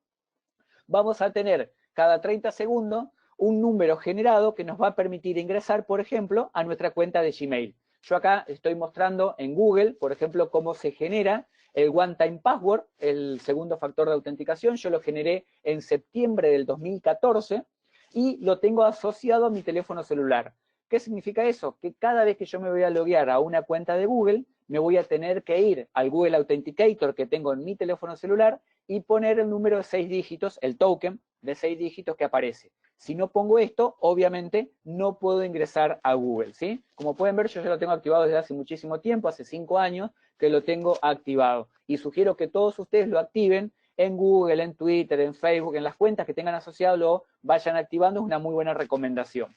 vamos a tener cada 30 segundos un número generado que nos va a permitir ingresar, por ejemplo, a nuestra cuenta de Gmail. Yo acá estoy mostrando en Google, por ejemplo, cómo se genera el One Time Password, el segundo factor de autenticación. Yo lo generé en septiembre del 2014 y lo tengo asociado a mi teléfono celular. ¿Qué significa eso? Que cada vez que yo me voy a loguear a una cuenta de Google, me voy a tener que ir al Google Authenticator que tengo en mi teléfono celular y poner el número de 6 dígitos, el token de 6 dígitos que aparece. Si no pongo esto, obviamente no puedo ingresar a Google, ¿sí? Como pueden ver, yo ya lo tengo activado desde hace muchísimo tiempo, hace 5 años que lo tengo activado. Y sugiero que todos ustedes lo activen en Google, en Twitter, en Facebook, en las cuentas que tengan asociado, lo vayan activando, es una muy buena recomendación.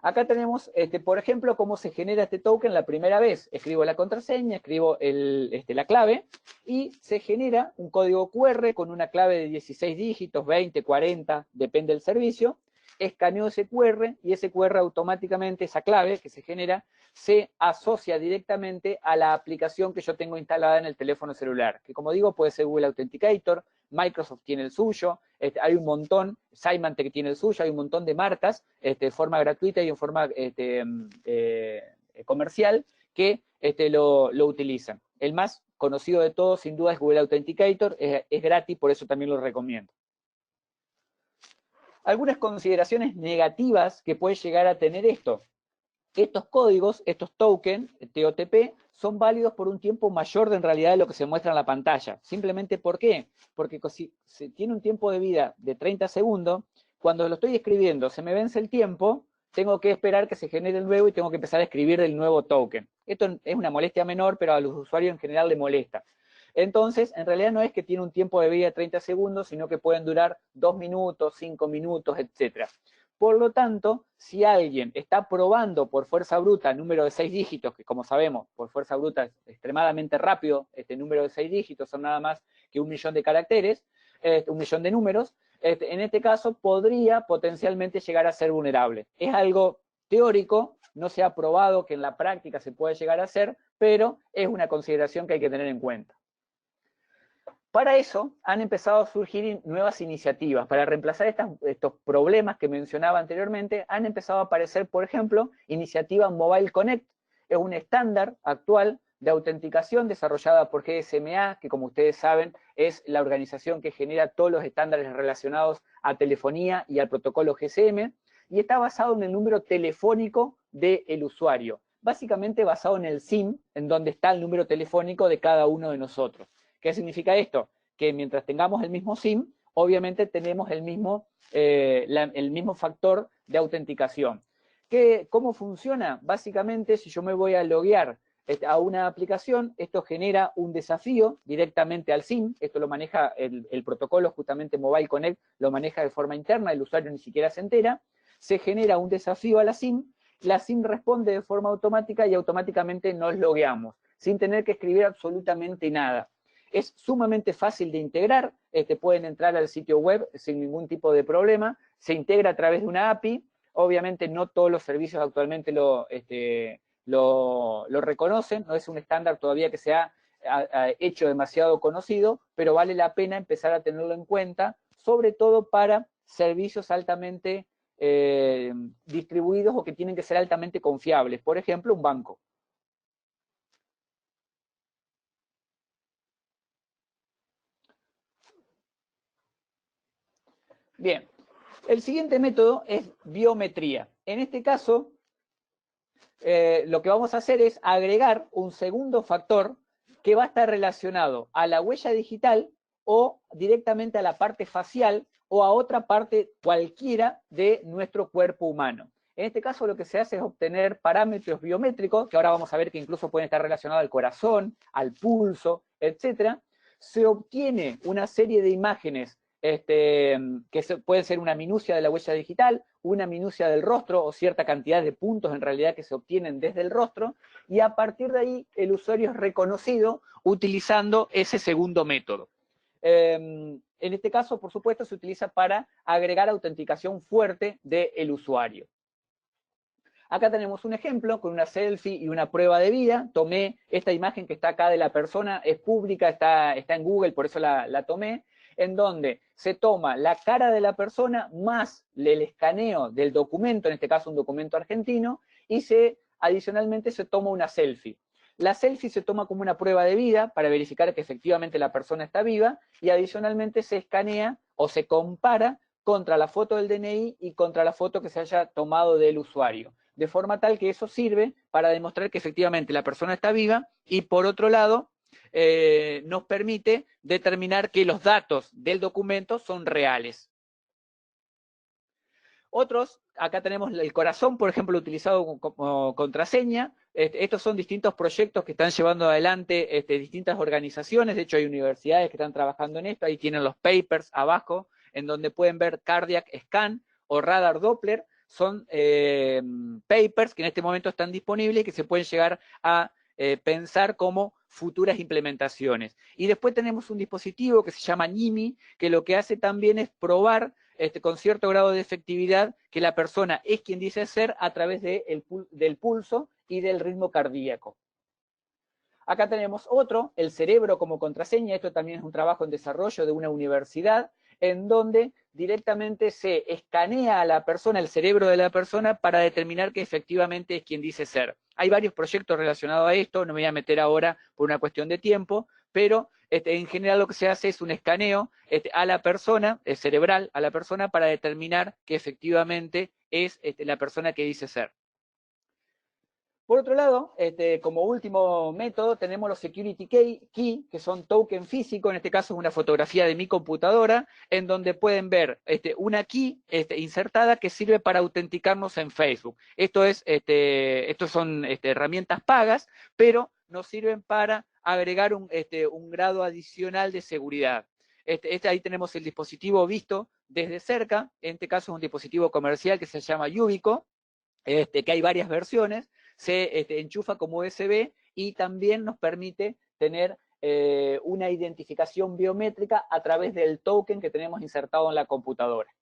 Acá tenemos, por ejemplo, cómo se genera este token la primera vez. Escribo la contraseña, escribo la clave y se genera un código QR con una clave de 16 dígitos, 20, 40, depende del servicio. Escaneo ese QR y ese QR automáticamente, esa clave que se genera, se asocia directamente a la aplicación que yo tengo instalada en el teléfono celular, que como digo puede ser Google Authenticator, Microsoft tiene el suyo, hay un montón, Symantec tiene el suyo, hay un montón de marcas de forma gratuita y en forma comercial que lo utilizan. El más conocido de todos, sin duda, es Google Authenticator, es gratis, por eso también lo recomiendo. Algunas consideraciones negativas que puede llegar a tener esto. Estos códigos, estos tokens, TOTP, son válidos por un tiempo mayor de en realidad de lo que se muestra en la pantalla. Simplemente, ¿por qué? Porque si se tiene un tiempo de vida de 30 segundos, cuando lo estoy escribiendo se me vence el tiempo, tengo que esperar que se genere el nuevo y tengo que empezar a escribir el nuevo token. Esto es una molestia menor, pero a los usuarios en general les molesta. Entonces, en realidad no es que tiene un tiempo de vida de 30 segundos, sino que pueden durar 2 minutos, 5 minutos, etc. Por lo tanto, si alguien está probando por fuerza bruta número de 6 dígitos, que como sabemos, por fuerza bruta es extremadamente rápido, este número de 6 dígitos son nada más que 1.000.000 de caracteres, 1.000.000 de números, en este caso podría potencialmente llegar a ser vulnerable. Es algo teórico, no se ha probado que en la práctica se puede llegar a hacer, pero es una consideración que hay que tener en cuenta. Para eso han empezado a surgir nuevas iniciativas. Para reemplazar estos problemas que mencionaba anteriormente, han empezado a aparecer, por ejemplo, iniciativa Mobile Connect. Es un estándar actual de autenticación desarrollada por GSMA, que como ustedes saben es la organización que genera todos los estándares relacionados a telefonía y al protocolo GSM, y está basado en el número telefónico del usuario, básicamente basado en el SIM, en donde está el número telefónico de cada uno de nosotros. ¿Qué significa esto? Que mientras tengamos el mismo SIM, obviamente tenemos el mismo factor de autenticación. ¿Cómo funciona? Básicamente, si yo me voy a loguear a una aplicación, esto genera un desafío directamente al SIM, esto lo maneja el protocolo justamente Mobile Connect, lo maneja de forma interna, el usuario ni siquiera se entera, se genera un desafío a la SIM responde de forma automática y automáticamente nos logueamos, sin tener que escribir absolutamente nada. Es sumamente fácil de integrar, pueden entrar al sitio web sin ningún tipo de problema, se integra a través de una API, obviamente no todos los servicios actualmente lo reconocen, no es un estándar todavía que se ha hecho demasiado conocido, pero vale la pena empezar a tenerlo en cuenta, sobre todo para servicios altamente distribuidos o que tienen que ser altamente confiables, por ejemplo, un banco. Bien, el siguiente método es biometría. En este caso, lo que vamos a hacer es agregar un segundo factor que va a estar relacionado a la huella digital o directamente a la parte facial o a otra parte cualquiera de nuestro cuerpo humano. En este caso lo que se hace es obtener parámetros biométricos, que ahora vamos a ver que incluso pueden estar relacionados al corazón, al pulso, etc. Se obtiene una serie de imágenes que puede ser una minucia de la huella digital, una minucia del rostro o cierta cantidad de puntos en realidad que se obtienen desde el rostro, y a partir de ahí el usuario es reconocido utilizando ese segundo método. En este caso, por supuesto, se utiliza para agregar autenticación fuerte del usuario. Acá tenemos un ejemplo con una selfie y una prueba de vida. Tomé esta imagen que está acá de la persona, es pública, está en Google, por eso la tomé, en donde se toma la cara de la persona más el escaneo del documento, en este caso un documento argentino, y adicionalmente se toma una selfie. La selfie se toma como una prueba de vida para verificar que efectivamente la persona está viva, y adicionalmente se escanea o se compara contra la foto del DNI y contra la foto que se haya tomado del usuario, de forma tal que eso sirve para demostrar que efectivamente la persona está viva, y por otro lado nos permite determinar que los datos del documento son reales. Otros, acá tenemos el corazón, por ejemplo, utilizado como contraseña. Estos son distintos proyectos que están llevando adelante distintas organizaciones. De hecho, hay universidades que están trabajando en esto. Ahí tienen los papers abajo, en donde pueden ver Cardiac Scan o Radar Doppler. Son papers que en este momento están disponibles y que se pueden llegar a pensar como futuras implementaciones. Y después tenemos un dispositivo que se llama NIMI, que lo que hace también es probar con cierto grado de efectividad que la persona es quien dice ser a través del pulso y del ritmo cardíaco. Acá tenemos otro, el cerebro como contraseña. Esto también es un trabajo en desarrollo de una universidad, en donde directamente se escanea a la persona, el cerebro de la persona, para determinar que efectivamente es quien dice ser. Hay varios proyectos relacionados a esto, no me voy a meter ahora por una cuestión de tiempo, pero en general lo que se hace es un escaneo a la persona, cerebral a la persona, para determinar que efectivamente es la persona que dice ser. Por otro lado, como último método, tenemos los security key, que son token físico, en este caso es una fotografía de mi computadora, en donde pueden ver una key insertada que sirve para autenticarnos en Facebook. Estos son herramientas pagas, pero nos sirven para agregar un grado adicional de seguridad. Ahí tenemos el dispositivo visto desde cerca, en este caso es un dispositivo comercial que se llama Yubico, que hay varias versiones, se enchufa como USB y también nos permite tener una identificación biométrica a través del token que tenemos insertado en la computadora.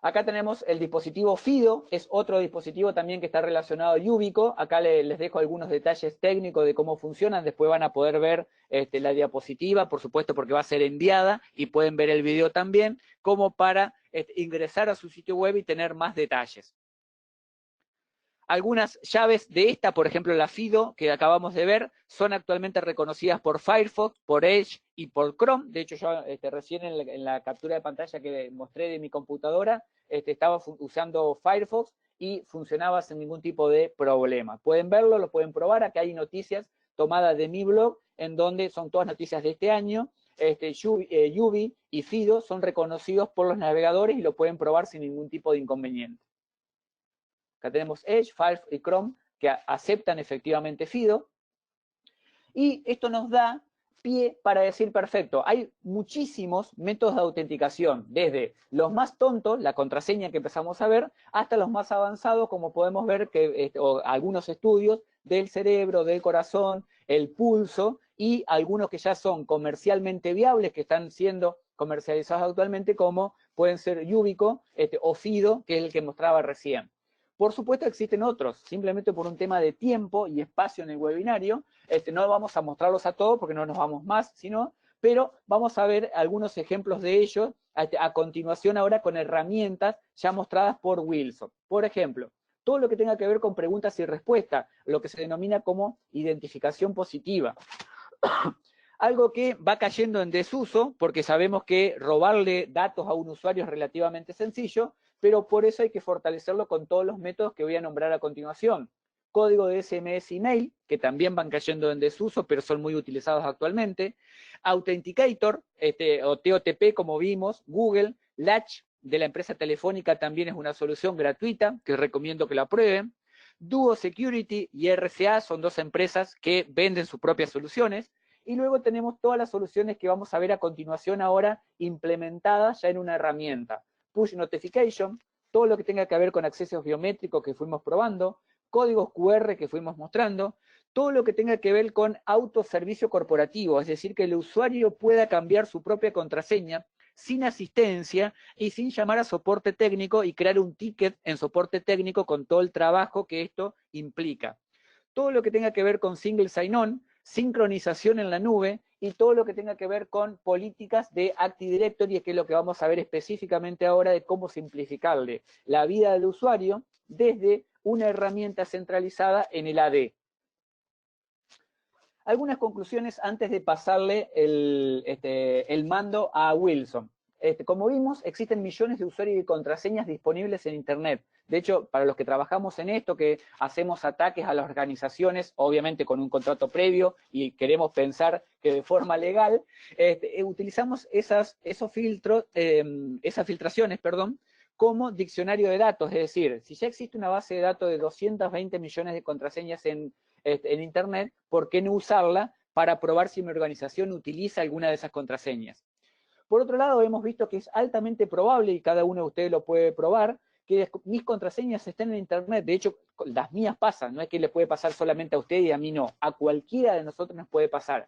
Acá tenemos el dispositivo FIDO, es otro dispositivo también que está relacionado a Yubico. Acá les dejo algunos detalles técnicos de cómo funcionan, después van a poder ver la diapositiva, por supuesto porque va a ser enviada, y pueden ver el video también, como para ingresar a su sitio web y tener más detalles. Algunas llaves de esta, por ejemplo la FIDO, que acabamos de ver, son actualmente reconocidas por Firefox, por Edge y por Chrome. De hecho, yo recién en la captura de pantalla que mostré de mi computadora, estaba usando Firefox y funcionaba sin ningún tipo de problema. Pueden verlo, lo pueden probar. Acá hay noticias tomadas de mi blog, en donde son todas noticias de este año. Yubi y FIDO son reconocidos por los navegadores y lo pueden probar sin ningún tipo de inconveniente. Acá tenemos Edge, Firefox y Chrome que aceptan efectivamente FIDO. Y esto nos da pie para decir, perfecto, hay muchísimos métodos de autenticación, desde los más tontos, la contraseña que empezamos a ver, hasta los más avanzados, como podemos ver, o algunos estudios del cerebro, del corazón, el pulso, y algunos que ya son comercialmente viables, que están siendo comercializados actualmente, como pueden ser Yubico o FIDO, que es el que mostraba recién. Por supuesto existen otros, simplemente por un tema de tiempo y espacio en el webinario, no vamos a mostrarlos a todos porque no nos vamos más, pero vamos a ver algunos ejemplos de ellos a continuación ahora con herramientas ya mostradas por Wilson. Por ejemplo, todo lo que tenga que ver con preguntas y respuestas, lo que se denomina como identificación positiva. Algo que va cayendo en desuso, porque sabemos que robarle datos a un usuario es relativamente sencillo, pero por eso hay que fortalecerlo con todos los métodos que voy a nombrar a continuación. Código de SMS email, que también van cayendo en desuso, pero son muy utilizados actualmente. Authenticator, o TOTP, como vimos. Google, Latch, de la empresa Telefónica, también es una solución gratuita, que recomiendo que la prueben. Duo Security y RCA son dos empresas que venden sus propias soluciones. Y luego tenemos todas las soluciones que vamos a ver a continuación ahora implementadas ya en una herramienta. Push Notification, todo lo que tenga que ver con accesos biométricos que fuimos probando, códigos QR que fuimos mostrando, todo lo que tenga que ver con autoservicio corporativo, es decir, que el usuario pueda cambiar su propia contraseña sin asistencia y sin llamar a soporte técnico y crear un ticket en soporte técnico con todo el trabajo que esto implica. Todo lo que tenga que ver con single sign-on, sincronización en la nube y todo lo que tenga que ver con políticas de Active Directory, que es lo que vamos a ver específicamente ahora de cómo simplificarle la vida del usuario desde una herramienta centralizada en el AD. Algunas conclusiones antes de pasarle el mando a Wilson. Como vimos, existen millones de usuarios y contraseñas disponibles en Internet. De hecho, para los que trabajamos en esto, que hacemos ataques a las organizaciones, obviamente con un contrato previo y queremos pensar que de forma legal, utilizamos esas filtraciones, como diccionario de datos. Es decir, si ya existe una base de datos de 220 millones de contraseñas en Internet, ¿por qué no usarla para probar si mi organización utiliza alguna de esas contraseñas? Por otro lado, hemos visto que es altamente probable, y cada uno de ustedes lo puede probar, que mis contraseñas estén en Internet. De hecho, las mías pasan, no es que le puede pasar solamente a usted y a mí no, a cualquiera de nosotros nos puede pasar.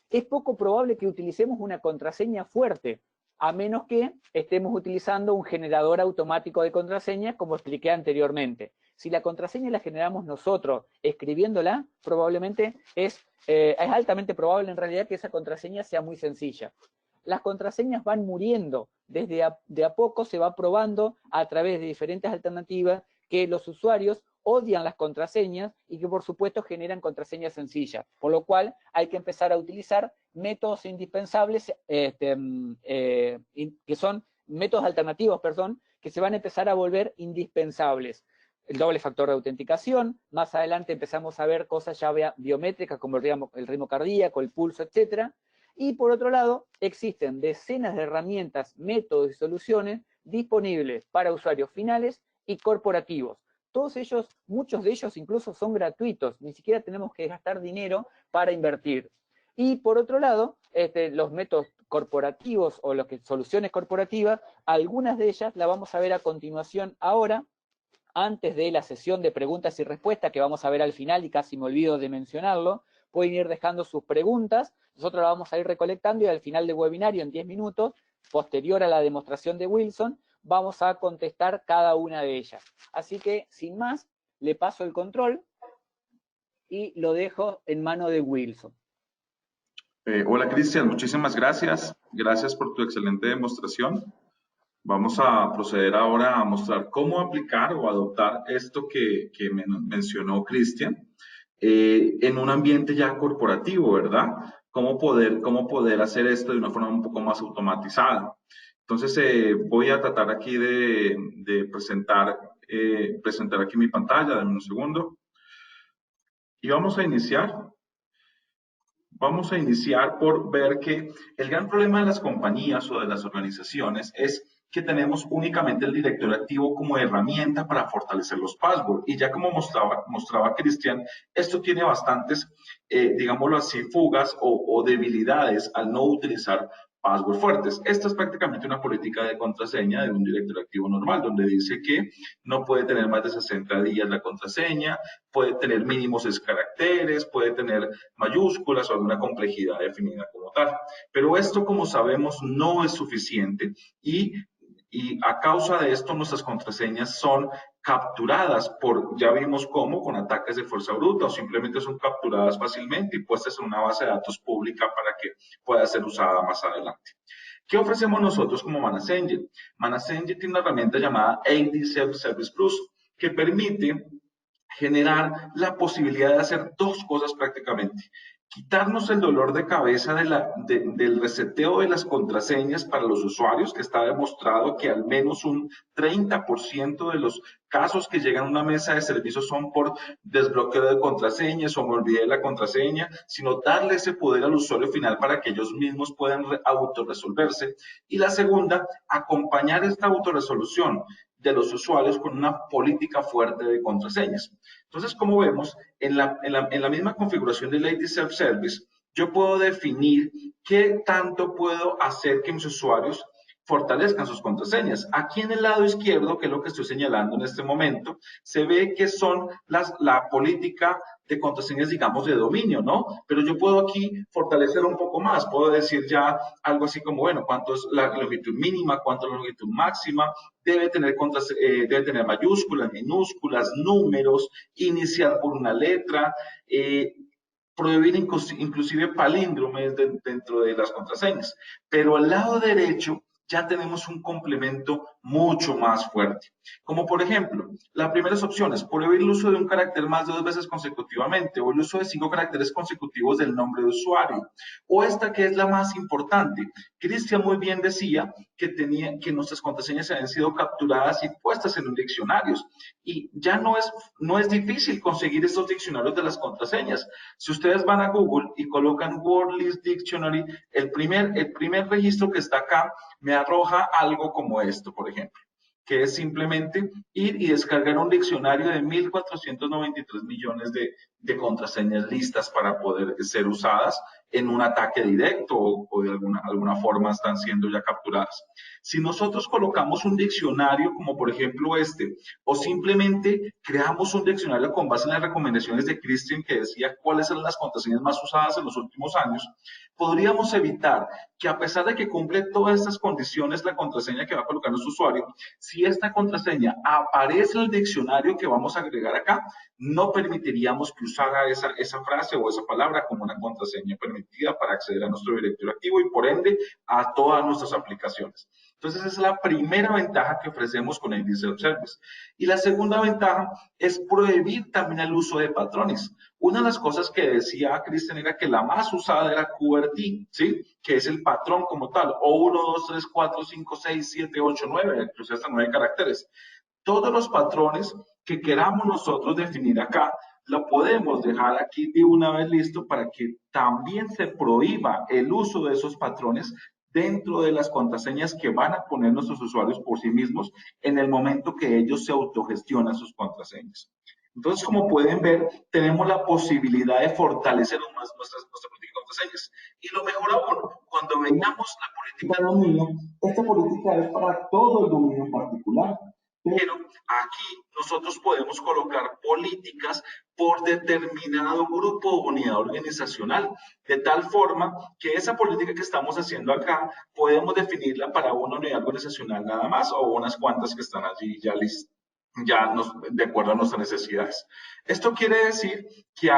Es poco probable que utilicemos una contraseña fuerte, a menos que estemos utilizando un generador automático de contraseñas, como expliqué anteriormente. Si la contraseña la generamos nosotros escribiéndola, probablemente es altamente probable en realidad que esa contraseña sea muy sencilla. Las contraseñas van muriendo, de a poco se va probando a través de diferentes alternativas que los usuarios odian las contraseñas y que por supuesto generan contraseñas sencillas, por lo cual hay que empezar a utilizar métodos indispensables, que son métodos alternativos, que se van a empezar a volver indispensables. el doble factor de autenticación. Más adelante empezamos a ver cosas ya biométricas como el ritmo cardíaco, el pulso, etc. Y por otro lado, existen decenas de herramientas, métodos y soluciones disponibles para usuarios finales y corporativos. Todos ellos, muchos de ellos incluso son gratuitos, ni siquiera tenemos que gastar dinero para invertir. Y por otro lado, los métodos corporativos o soluciones corporativas, algunas de ellas las vamos a ver a continuación ahora, antes de la sesión de preguntas y respuestas que vamos a ver al final, y casi me olvido de mencionarlo. Pueden ir dejando sus preguntas, nosotros las vamos a ir recolectando y al final del webinario, en 10 minutos, posterior a la demostración de Wilson, vamos a contestar cada una de ellas. Así que, sin más, le paso el control y lo dejo en mano de Wilson. Hola Cristian, muchísimas gracias. Gracias por tu excelente demostración. Vamos a proceder ahora a mostrar cómo aplicar o adoptar esto que mencionó Cristian en un ambiente ya corporativo, ¿verdad? Cómo poder hacer esto de una forma un poco más automatizada. Entonces, voy a tratar aquí de presentar aquí mi pantalla. Dame un segundo. Y vamos a iniciar. Vamos a iniciar por ver que el gran problema de las compañías o de las organizaciones es que tenemos únicamente el directorio activo como herramienta para fortalecer los passwords. Y ya como mostraba Cristian, esto tiene bastantes, digámoslo así, fugas o debilidades al no utilizar passwords fuertes. Esta es prácticamente una política de contraseña de un directorio activo normal, donde dice que no puede tener más de 60 días la contraseña, puede tener mínimos 6 caracteres, puede tener mayúsculas o alguna complejidad definida como tal. Pero esto, como sabemos, no es suficiente y a causa de esto nuestras contraseñas son capturadas ya vimos cómo, con ataques de fuerza bruta o simplemente son capturadas fácilmente y puestas en una base de datos pública para que pueda ser usada más adelante. ¿Qué ofrecemos nosotros como Managed Engine? Managed Engine tiene una herramienta llamada AD Self-Service Plus que permite generar la posibilidad de hacer dos cosas prácticamente. Quitarnos el dolor de cabeza del reseteo de las contraseñas para los usuarios, que está demostrado que al menos un 30% de los casos que llegan a una mesa de servicio son por desbloqueo de contraseñas o me olvidé de la contraseña, sino darle ese poder al usuario final para que ellos mismos puedan autorresolverse. Y la segunda, acompañar esta autorresolución de los usuarios con una política fuerte de contraseñas. Entonces, como vemos, en la misma configuración de Lady Self-Service, yo puedo definir qué tanto puedo hacer que mis usuarios fortalezcan sus contraseñas. Aquí en el lado izquierdo, que es lo que estoy señalando en este momento, se ve que son la política de contraseñas, digamos, de dominio, ¿no? Pero yo puedo aquí fortalecer un poco más. Puedo decir ya algo así como, bueno, cuánto es la longitud mínima, cuánto es la longitud máxima, debe tener mayúsculas, minúsculas, números, iniciar por una letra, prohibir inclusive palíndromes dentro de las contraseñas. Pero al lado derecho ya tenemos un complemento mucho más fuerte. Como por ejemplo, las primeras opciones, prohibir el uso de un carácter más de 2 veces consecutivamente o el uso de 5 caracteres consecutivos del nombre de usuario. O esta que es la más importante. Cristian muy bien decía que nuestras contraseñas habían sido capturadas y puestas en un diccionario. Y ya no es difícil conseguir estos diccionarios de las contraseñas. Si ustedes van a Google y colocan Word List Dictionary, el primer registro que está acá me arroja algo como esto, por ejemplo, que es simplemente ir y descargar un diccionario de 1.493 millones de contraseñas listas para poder ser usadas en un ataque directo o de alguna forma están siendo ya capturadas. Si nosotros colocamos un diccionario como por ejemplo este, o simplemente creamos un diccionario con base en las recomendaciones de Christian que decía cuáles eran las contraseñas más usadas en los últimos años, podríamos evitar que a pesar de que cumple todas estas condiciones la contraseña que va a colocar nuestro usuario, si esta contraseña aparece en el diccionario que vamos a agregar acá, no permitiríamos que usara esa frase o esa palabra como una contraseña permitida para acceder a nuestro directorio activo y por ende a todas nuestras aplicaciones. Entonces, esa es la primera ventaja que ofrecemos con AD Self-Service. Y la segunda ventaja es prohibir también el uso de patrones. Una de las cosas que decía Cristian era que la más usada era QWERTY, ¿sí? Que es el patrón como tal, o 1, 2, 3, 4, 5, 6, 7, 8, 9, incluso hasta 9 caracteres. Todos los patrones que queramos nosotros definir acá, lo podemos dejar aquí de una vez listo para que también se prohíba el uso de esos patrones dentro de las contraseñas que van a poner nuestros usuarios por sí mismos en el momento que ellos se autogestionan sus contraseñas. Entonces, como pueden ver, tenemos la posibilidad de fortalecer aún más nuestra política de contraseñas. Y lo mejor aún, cuando veamos la política de dominio, esta política es para todo el dominio en particular. Pero aquí nosotros podemos colocar políticas por determinado grupo o unidad organizacional, de tal forma que esa política que estamos haciendo acá podemos definirla para una unidad organizacional nada más o unas cuantas que están allí ya listas de acuerdo a nuestras necesidades. Esto quiere decir que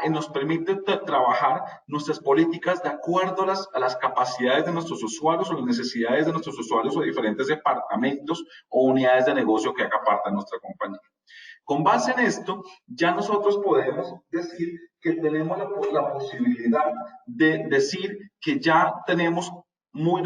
nos permite trabajar nuestras políticas de acuerdo a las capacidades de nuestros usuarios o las necesidades de nuestros usuarios o diferentes departamentos o unidades de negocio que haga parte de nuestra compañía. Con base en esto, ya nosotros podemos decir que tenemos la posibilidad de decir que ya tenemos muy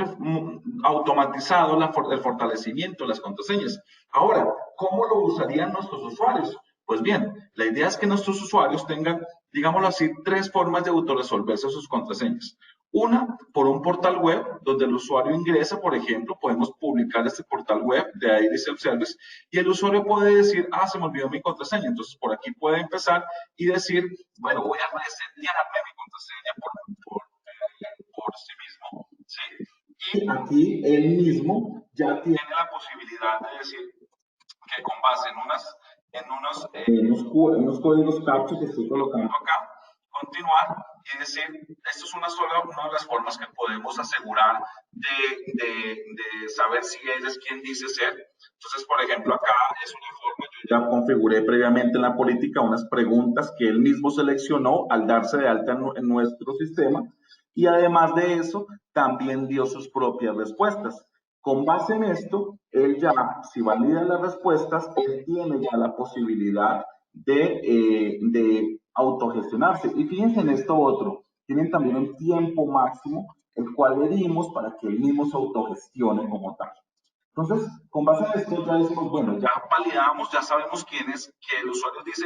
automatizado el fortalecimiento de las contraseñas. Ahora, ¿cómo lo usarían nuestros usuarios? Pues bien, la idea es que nuestros usuarios tengan, digámoslo así, tres formas de autorresolverse sus contraseñas. Una, por un portal web, donde el usuario ingresa, por ejemplo, podemos publicar este portal web de ID Self-Service y el usuario puede decir, se me olvidó mi contraseña. Entonces, por aquí puede empezar y decir, bueno, voy a resetearme mi contraseña por sí mismo, ¿sí? Y aquí él mismo ya tiene la posibilidad de decir que con base en unos códigos CAPTCHA que estoy colocando acá, continuar y decir, esto es una de las formas que podemos asegurar de saber si él es quien dice ser. Entonces, por ejemplo, acá es una forma, yo ya configuré previamente en la política unas preguntas que él mismo seleccionó al darse de alta en nuestro sistema y además de eso, también dio sus propias respuestas. Con base en esto, él ya, si valida las respuestas, él tiene ya la posibilidad de autogestionarse. Y fíjense en esto otro, tienen también un tiempo máximo, el cual le dimos para que él mismo se autogestione como tal. Entonces, con base en esto ya decimos, bueno, ya validamos, ya sabemos quién es, que el usuario dice,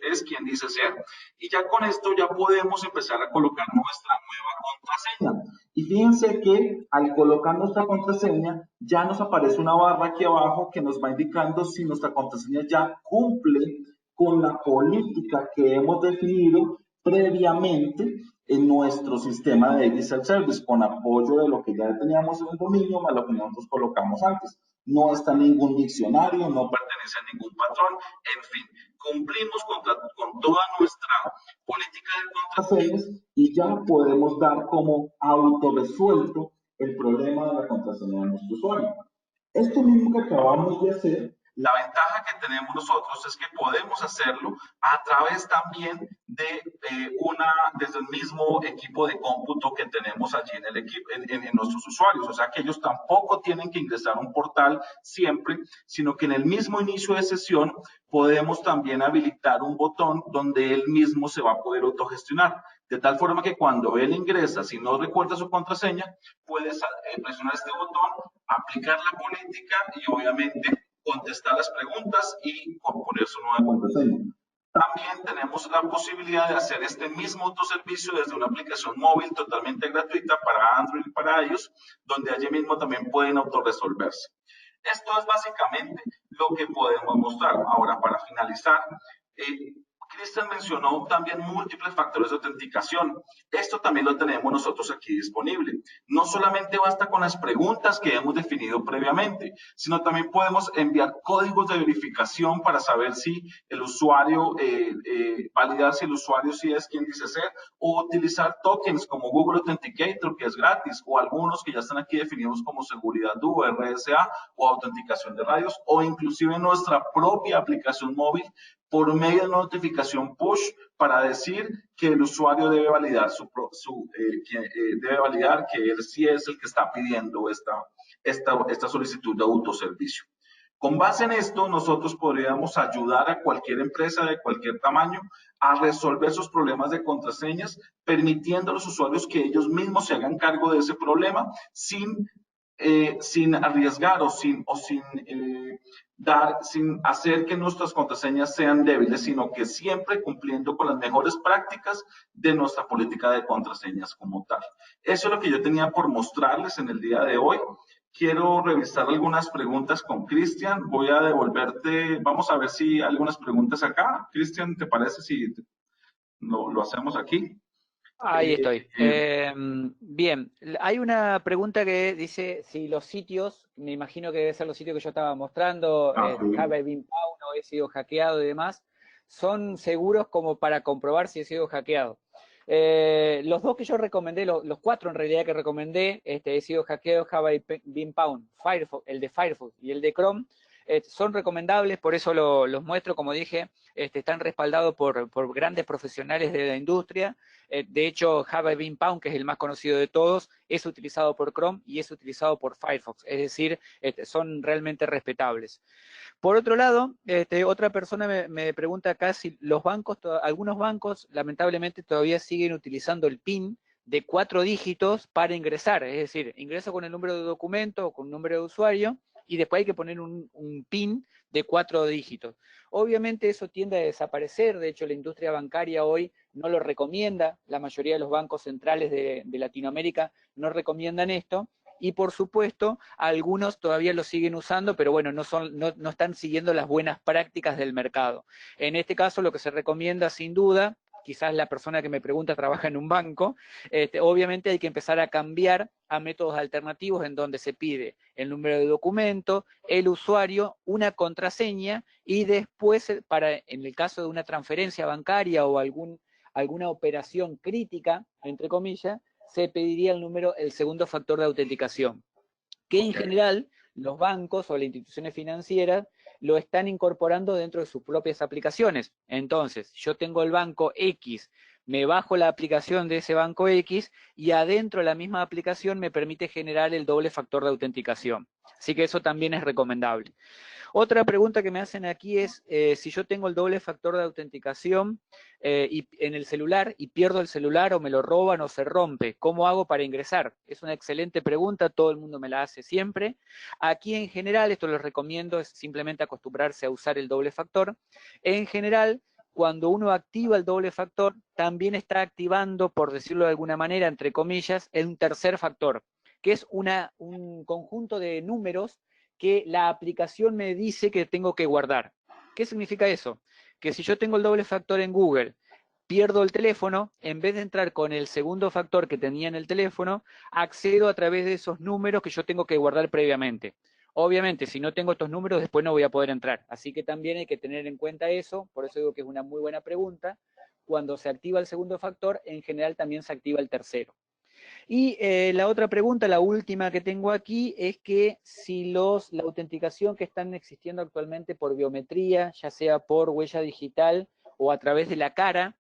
es quien dice ser, y ya con esto ya podemos empezar a colocar nuestra nueva contraseña. Y fíjense que al colocar nuestra contraseña, ya nos aparece una barra aquí abajo que nos va indicando si nuestra contraseña ya cumple con la política que hemos definido previamente en nuestro sistema de ID Self-Service, con apoyo de lo que ya teníamos en el dominio, más lo que nosotros colocamos antes. No está en ningún diccionario, no pertenece a ningún patrón, en fin, cumplimos con toda nuestra política de contraseñas y ya podemos dar como autorresuelto el problema de la contraseña de nuestro usuario. Esto mismo que acabamos de hacer, la ventaja que tenemos nosotros es que podemos hacerlo a través también de desde el mismo equipo de cómputo que tenemos allí en el equipo, en nuestros usuarios. O sea que ellos tampoco tienen que ingresar a un portal siempre, sino que en el mismo inicio de sesión podemos también habilitar un botón donde él mismo se va a poder autogestionar. De tal forma que cuando él ingresa, si no recuerda su contraseña, puede presionar este botón, aplicar la política y obviamente contestar las preguntas y poner su nueva contraseña. También tenemos la posibilidad de hacer este mismo autoservicio desde una aplicación móvil totalmente gratuita para Android y para iOS, donde allí mismo también pueden autorresolverse. Esto es básicamente lo que podemos mostrar. Ahora, para finalizar, Cristian mencionó también múltiples factores de autenticación. Esto también lo tenemos nosotros aquí disponible. No solamente basta con las preguntas que hemos definido previamente, sino también podemos enviar códigos de verificación para saber si el usuario, validar si el usuario sí es quien dice ser, o utilizar tokens como Google Authenticator, que es gratis, o algunos que ya están aquí definidos como seguridad DUO, RSA, o autenticación de radios, o inclusive nuestra propia aplicación móvil por medio de una notificación push para decir que el usuario debe validar, debe validar que él sí es el que está pidiendo esta solicitud de autoservicio. Con base en esto, nosotros podríamos ayudar a cualquier empresa de cualquier tamaño a resolver sus problemas de contraseñas, permitiendo a los usuarios que ellos mismos se hagan cargo de ese problema sin sin arriesgar sin hacer que nuestras contraseñas sean débiles, sino que siempre cumpliendo con las mejores prácticas de nuestra política de contraseñas como tal. Eso es lo que yo tenía por mostrarles en el día de hoy. Quiero revisar algunas preguntas con Cristian. Voy a devolverte, vamos a ver si hay algunas preguntas acá. Cristian, ¿te parece si lo hacemos aquí? Ahí estoy. Bien, hay una pregunta que dice si los sitios, me imagino que debe ser los sitios que yo estaba mostrando, Ok. Have I Been Pwned o he sido hackeado y demás, son seguros como para comprobar si he sido hackeado. Los dos que yo recomendé, los cuatro en realidad que recomendé, he sido hackeado, Have I Been Pwned, Firefox, el de Firefox y el de Chrome, son recomendables, por eso los muestro, como dije, están respaldados por grandes profesionales de la industria. De hecho, Have I Been Pwned, que es el más conocido de todos, es utilizado por Chrome y es utilizado por Firefox, es decir, son realmente respetables. Por otro lado, otra persona me pregunta acá si los bancos, algunos bancos lamentablemente todavía siguen utilizando el PIN de 4 dígitos para ingresar, es decir, ingreso con el número de documento o con un número de usuario y después hay que poner un PIN de 4 dígitos. Obviamente eso tiende a desaparecer, de hecho la industria bancaria hoy no lo recomienda, la mayoría de los bancos centrales de Latinoamérica no recomiendan esto, y por supuesto algunos todavía lo siguen usando, pero bueno, no están siguiendo las buenas prácticas del mercado. En este caso lo que se recomienda sin duda, quizás la persona que me pregunta trabaja en un banco, obviamente hay que empezar a cambiar a métodos alternativos en donde se pide el número de documento, el usuario, una contraseña y después, en el caso de una transferencia bancaria o alguna operación crítica, entre comillas, se pediría el segundo factor de autenticación, que en general los bancos o las instituciones financieras lo están incorporando dentro de sus propias aplicaciones. Entonces, yo tengo el banco X, me bajo la aplicación de ese banco X y adentro de la misma aplicación me permite generar el doble factor de autenticación. Así que eso también es recomendable. Otra pregunta que me hacen aquí es si yo tengo el doble factor de autenticación en el celular y pierdo el celular o me lo roban o se rompe, ¿cómo hago para ingresar? Es una excelente pregunta, todo el mundo me la hace siempre. Aquí en general, esto les recomiendo, es simplemente acostumbrarse a usar el doble factor. En general, cuando uno activa el doble factor, también está activando, por decirlo de alguna manera, entre comillas, un tercer factor, que es un conjunto de números que la aplicación me dice que tengo que guardar. ¿Qué significa eso? Que si yo tengo el doble factor en Google, pierdo el teléfono, en vez de entrar con el segundo factor que tenía en el teléfono, accedo a través de esos números que yo tengo que guardar previamente. Obviamente, si no tengo estos números, después no voy a poder entrar. Así que también hay que tener en cuenta eso, por eso digo que es una muy buena pregunta. Cuando se activa el segundo factor, en general también se activa el tercero. Y la otra pregunta, la última que tengo aquí, es que si la autenticación que están existiendo actualmente por biometría, ya sea por huella digital o a través de la cara,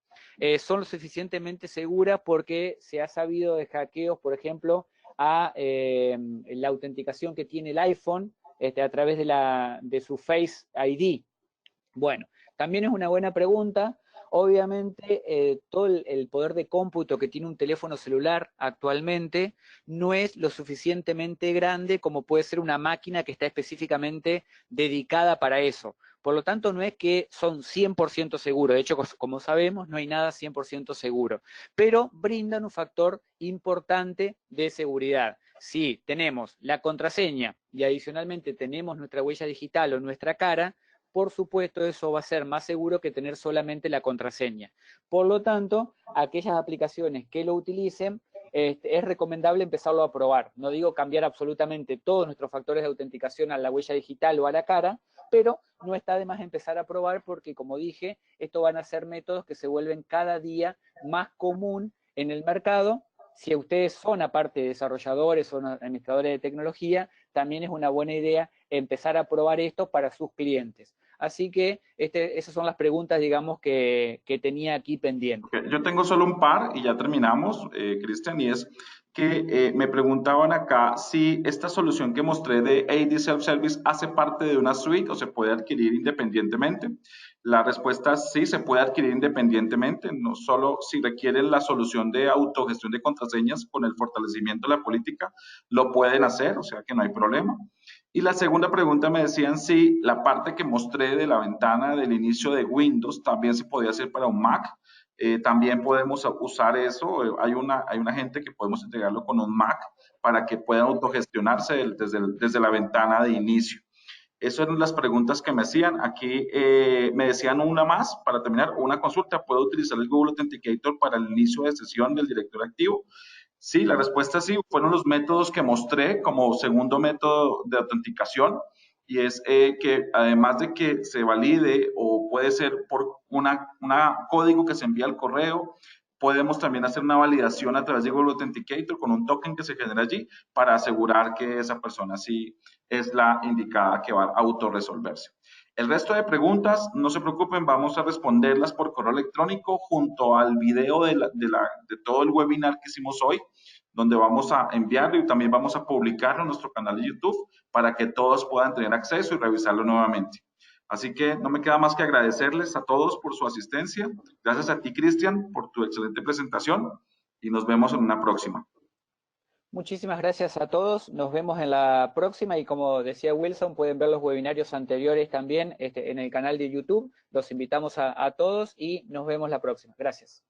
son lo suficientemente seguras porque se ha sabido de hackeos, por ejemplo, a la autenticación que tiene el iPhone a través de su Face ID. Bueno, también es una buena pregunta. Obviamente, todo el poder de cómputo que tiene un teléfono celular actualmente no es lo suficientemente grande como puede ser una máquina que está específicamente dedicada para eso. Por lo tanto, no es que son 100% seguros. De hecho, como sabemos, no hay nada 100% seguro. Pero brindan un factor importante de seguridad. Si tenemos la contraseña y adicionalmente tenemos nuestra huella digital o nuestra cara, por supuesto eso va a ser más seguro que tener solamente la contraseña. Por lo tanto, aquellas aplicaciones que lo utilicen, es recomendable empezarlo a probar. No digo cambiar absolutamente todos nuestros factores de autenticación a la huella digital o a la cara, pero no está de más empezar a probar porque, como dije, esto van a ser métodos que se vuelven cada día más común en el mercado. Si ustedes son, aparte de desarrolladores o administradores de tecnología, también es una buena idea empezar a probar esto para sus clientes. Así que esas son las preguntas, digamos, que tenía aquí pendientes. Okay. Yo tengo solo un par y ya terminamos, Cristian, y es, que me preguntaban acá si esta solución que mostré de AD Self-Service hace parte de una suite o se puede adquirir independientemente. La respuesta es sí, se puede adquirir independientemente, no solo si requieren la solución de autogestión de contraseñas con el fortalecimiento de la política, lo pueden hacer, o sea que no hay problema. Y la segunda pregunta me decían si la parte que mostré de la ventana del inicio de Windows también se podía hacer para un Mac. También podemos usar eso. Hay una gente que podemos entregarlo con un Mac para que pueda autogestionarse desde la ventana de inicio. Esas eran las preguntas que me hacían. Aquí me decían una más para terminar, una consulta. ¿Puedo utilizar el Google Authenticator para el inicio de sesión del director activo? Sí, la respuesta es sí. Fueron los métodos que mostré como segundo método de autenticación y es que además de que se valide o puede ser por una código que se envía al correo, podemos también hacer una validación a través de Google Authenticator con un token que se genera allí para asegurar que esa persona sí es la indicada que va a autorresolverse. El resto de preguntas, no se preocupen, vamos a responderlas por correo electrónico junto al video de todo el webinar que hicimos hoy, donde vamos a enviarlo y también vamos a publicarlo en nuestro canal de YouTube para que todos puedan tener acceso y revisarlo nuevamente. Así que no me queda más que agradecerles a todos por su asistencia. Gracias a ti, Cristian, por tu excelente presentación y nos vemos en una próxima. Muchísimas gracias a todos, nos vemos en la próxima y como decía Wilson, pueden ver los webinarios anteriores también en el canal de YouTube. Los invitamos a todos y nos vemos la próxima. Gracias.